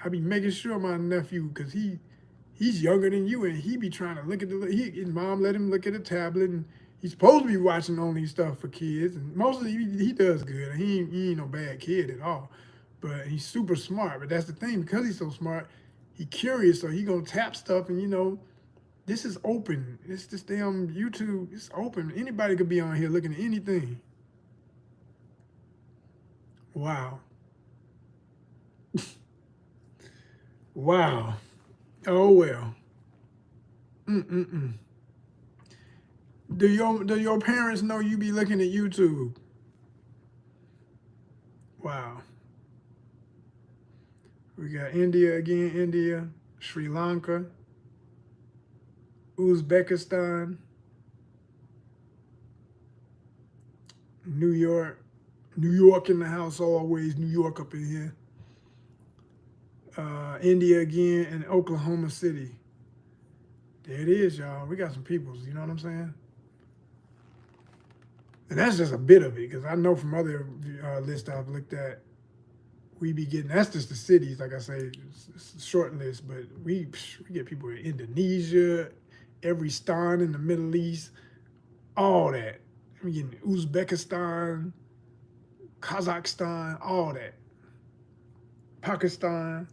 S1: I be making sure my nephew, because he's younger than you, and he be trying to look at his mom let him look at a tablet, and he's supposed to be watching only stuff for kids, and mostly he does good. He ain't no bad kid at all, but he's super smart. But that's the thing, because he's so smart, he curious, so he gonna tap stuff, and this is open. This damn YouTube, it's open. Anybody could be on here looking at anything. Wow. Wow. Oh well. Do your parents know you be looking at YouTube? Wow. We got India again, India, Sri Lanka, Uzbekistan, New York in the house always, New York up in here. India again, and Oklahoma City. There it is, y'all. We got some peoples, you know what I'm saying? And that's just a bit of it, because I know from other lists I've looked at, we be getting, that's just the cities, like I say, it's a short list, but we get people in Indonesia, every stan in the Middle East, all that. We getting Uzbekistan, Kazakhstan, all that. Pakistan.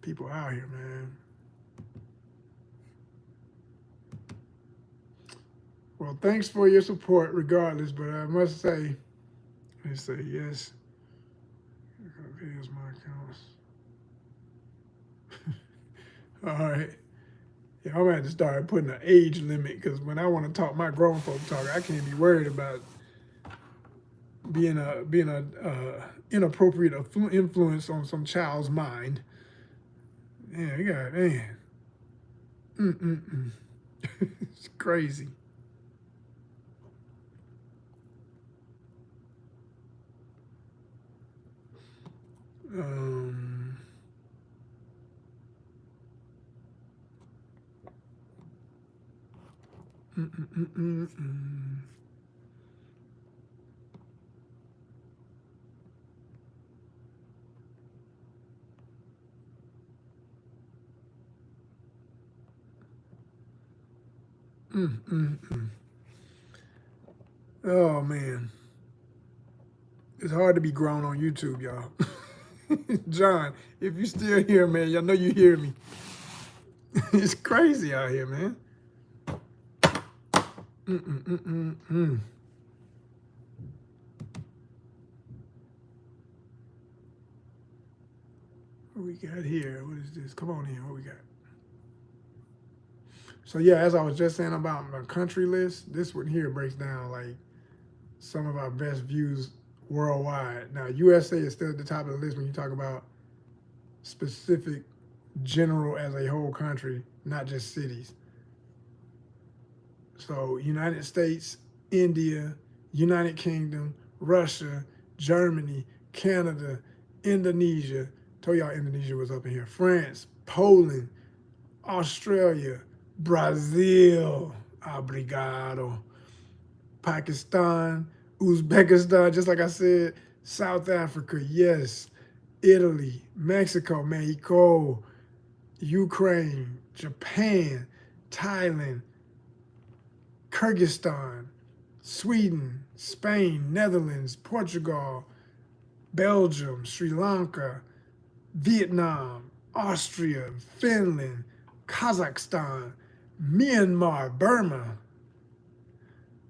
S1: People out here, man. Well, thanks for your support regardless, but I must say, let me say yes. Here's my accounts. All right. Yeah, I'm gonna have to start putting an age limit because when I want to talk my grown folk talk, I can't be worried about being a inappropriate influence on some child's mind. Yeah, you got man. It's crazy. Um, mm, mm, mm, mm, mm, mm, mm. Oh man, it's hard to be grown on YouTube, y'all. John, if you still here, man, y'all know you hear me. It's crazy out here, man. Mm, mm, mm, mm, mm. What we got here? What is this? Come on in. What we got? So yeah, as I was just saying about my country list, this one here breaks down like some of our best views worldwide. Now USA is still at the top of the list when you talk about specific general as a whole country, not just cities. So United States, India, United Kingdom, Russia, Germany, Canada, Indonesia. Told y'all Indonesia was up in here. France, Poland, Australia, Brazil, obrigado, Pakistan, Uzbekistan, just like I said, South Africa, yes, Italy, Mexico, Mexico, Ukraine, Japan, Thailand, Kyrgyzstan, Sweden, Spain, Netherlands, Portugal, Belgium, Sri Lanka, Vietnam, Austria, Finland, Kazakhstan, Myanmar, Burma,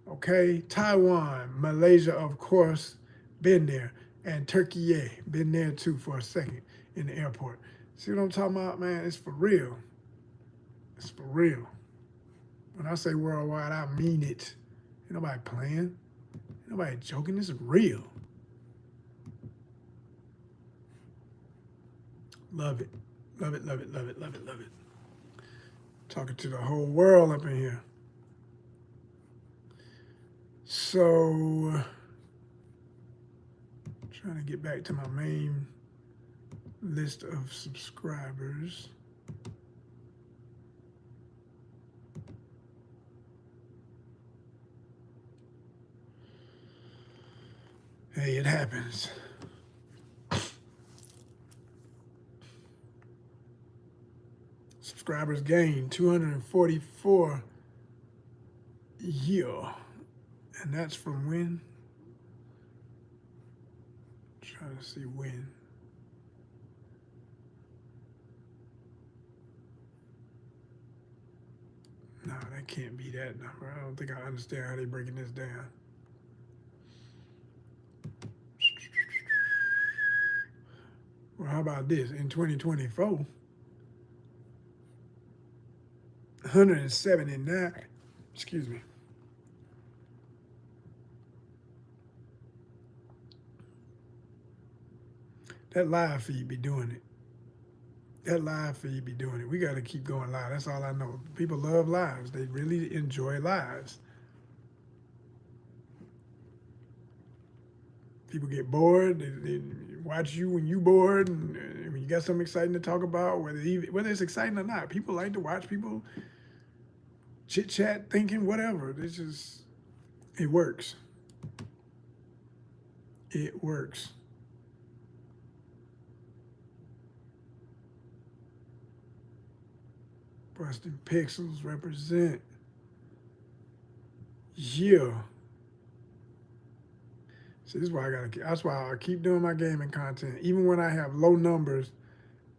S1: okay, Taiwan, Malaysia, of course, been there, and Turkey, been there too for a second in the airport. See what I'm talking about, man? It's for real. It's for real. When I say worldwide, I mean it. Ain't nobody playing. Ain't nobody joking. This is real. Love it. Love it, love it, love it, love it, love it. Talking to the whole world up in here. So, trying to get back to my main list of subscribers. Hey, it happens. Subscribers gained 244 year. And that's from when? Trying to see when. No, that can't be that number. I don't think I understand how they're breaking this down. Well, how about this? In 2024, 179, excuse me. That live feed be doing it. That live feed be doing it. We got to keep going live. That's all I know. People love lives. They really enjoy lives. People get bored. They watch you when you bored, and when you got something exciting to talk about, whether it's exciting or not. People like to watch people chit chat, thinking, whatever. It's just, it works. It works. Busting Pixels represent. Yeah. See, this is why that's why I keep doing my gaming content. Even when I have low numbers,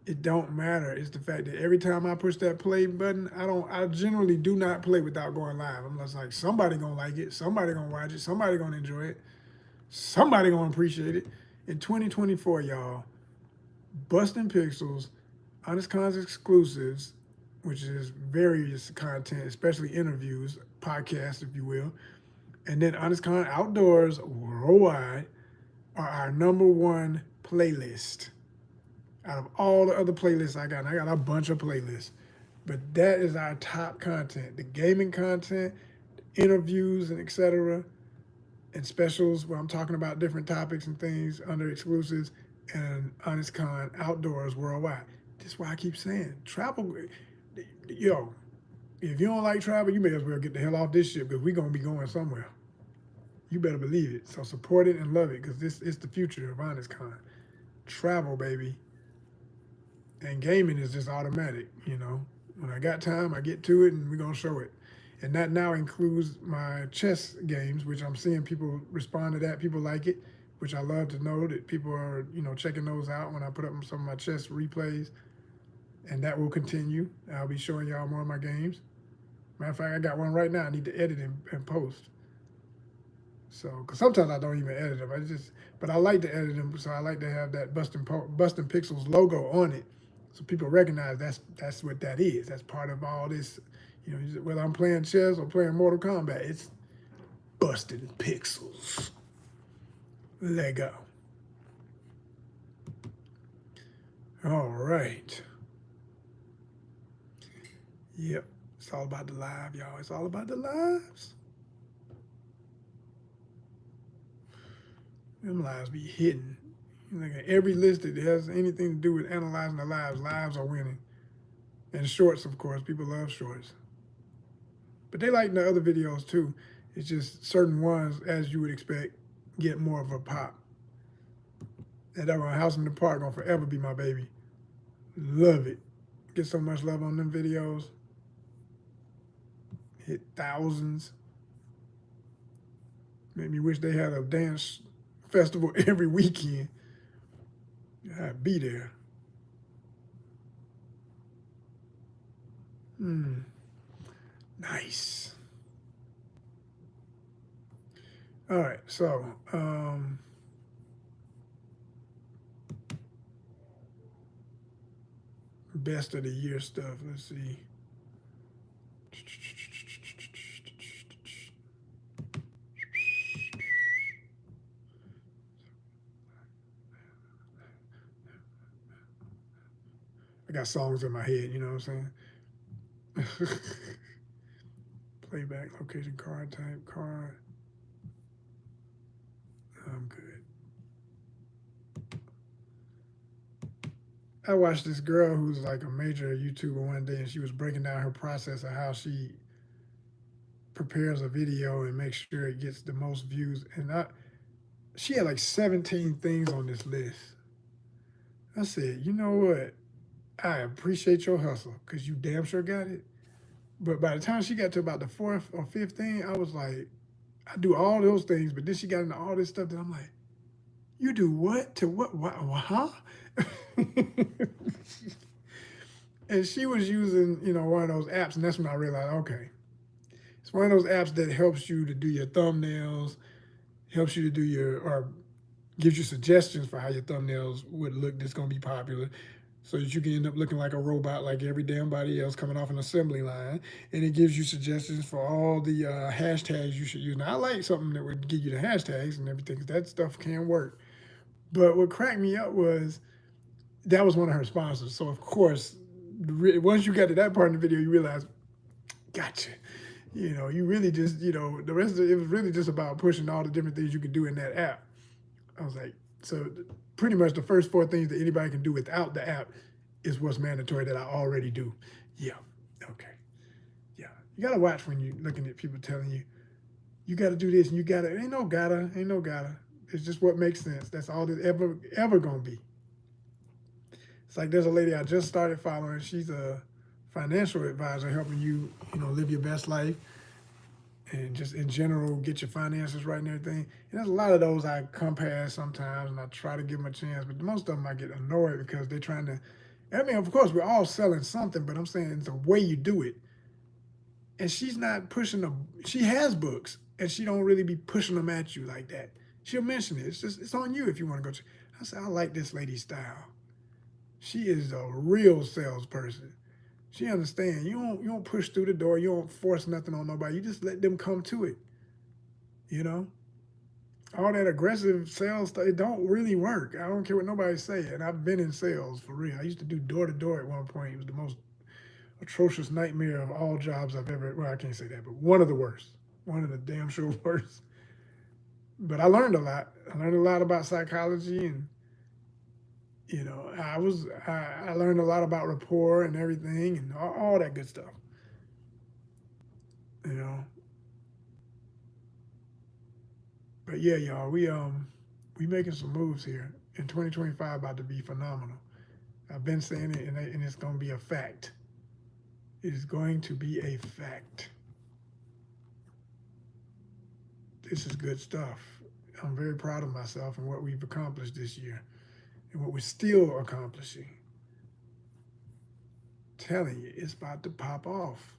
S1: It don't matter. It's the fact that every time I push that play button, I generally do not play without going live. I'm just like, somebody gonna like it, somebody gonna watch it, somebody gonna enjoy it, somebody gonna appreciate it. In 2024, y'all, Busting Pixels, ONYXCON's exclusives, which is various content, especially interviews, podcasts, if you will, and then ONYXCON Outdoors Worldwide are our #1 playlist out of all the other playlists I got. And I got a bunch of playlists, but that is our top content: the gaming content, interviews, and etc., and specials where I'm talking about different topics and things under exclusives, and ONYXCON Outdoors Worldwide. That's why I keep saying travel. Yo, if you don't like travel, you may as well get the hell off this ship because we're gonna be going somewhere. You better believe it. So support it and love it because this is the future of ONYXCON. Travel, baby. And gaming is just automatic, you know. When I got time, I get to it and we're gonna show it. And that now includes my chess games, which I'm seeing people respond to that. People like it, which I love to know that people are, you know, checking those out when I put up some of my chess replays. And that will continue. I'll be showing y'all more of my games. Matter of fact, I got one right now. I need to edit and post. So, because sometimes I don't even edit them. But I like to edit them. So I like to have that Bustin' Pixels logo on it, so people recognize that's what that is. That's part of all this. You know, whether I'm playing chess or playing Mortal Kombat, it's Bustin' Pixels. Lego. All right. Yep. It's all about the live, y'all. It's all about the lives. Them lives be hidden. Like every list that has anything to do with analyzing the lives are winning. And shorts, of course, people love shorts. But they like the other videos too. It's just certain ones, as you would expect, get more of a pop. And that one, House in the Park, gonna forever be my baby. Love it. Get so much love on them videos. Hit thousands. Made me wish they had a dance festival every weekend. I'd be there. Nice. All right, so best of the year stuff. Let's see. I got songs in my head, you know what I'm saying? Playback, location, card type, card. I'm good. I watched this girl who's like a major YouTuber one day, and she was breaking down her process of how she prepares a video and makes sure it gets the most views. And she had like 17 things on this list. I said, you know what? I appreciate your hustle because you damn sure got it. But by the time she got to about the fourth or fifth thing, I was like, I do all those things, but then she got into all this stuff that I'm like, you do what to what? Huh? And she was using, you know, one of those apps, and that's when I realized, okay, it's one of those apps that helps you to do your thumbnails, helps you to do or gives you suggestions for how your thumbnails would look that's gonna be popular. So that you can end up looking like a robot like every damn body else coming off an assembly line. And it gives you suggestions for all the hashtags you should use. Now, I like something that would give you the hashtags and everything, because that stuff can work. But what cracked me up was that was one of her sponsors. So, of course, once you got to that part of the video, you realize, gotcha. You know, you really just, you know, the rest of it was really just about pushing all the different things you could do in that app. I was like, so pretty much the first 4 things that anybody can do without the app is what's mandatory that I already do. Yeah, okay. Yeah, you gotta watch when you're looking at people telling you, you gotta do this and you gotta, ain't no gotta. It's just what makes sense. That's all it's ever gonna be. It's like there's a lady I just started following. She's a financial advisor helping you, you know, live your best life and just in general get your finances right and everything. And there's a lot of those I come past sometimes and I try to give them a chance, but most of them I get annoyed because they're trying to I mean, of course, we're all selling something, but I'm saying it's the way you do it. And she's not pushing them. She has books, and she don't really be pushing them at you like that. She'll mention it. It's just, it's on you if you want to go to. I said, I like this lady's style. She is a real salesperson. She understands. You don't push through the door. You don't force nothing on nobody. You just let them come to it. You know, all that aggressive sales stuff, it don't really work. I don't care what nobody say. And I've been in sales for real. I used to do door to door at one point. It was the most atrocious nightmare of all jobs I've ever. Well, I can't say that, but one of the worst. One of the damn sure worst. But I learned a lot. I learned a lot about psychology, and I learned a lot about rapport and everything, and all that good stuff. You know, but yeah, y'all, we making some moves here. In 2025 about to be phenomenal. I've been saying it, and it's going to be a fact. It is going to be a fact. This is good stuff. I'm very proud of myself and what we've accomplished this year and what we're still accomplishing. Telling you, it's about to pop off.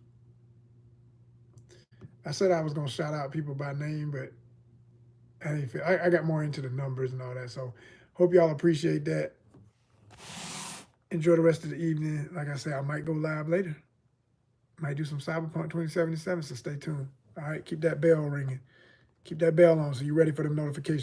S1: I said I was going to shout out people by name, but I got more into the numbers and all that. So hope y'all appreciate that. Enjoy the rest of the evening. Like I said, I might go live later. Might do some Cyberpunk 2077, so stay tuned. All right, keep that bell ringing. Keep that bell on so you're ready for them notifications.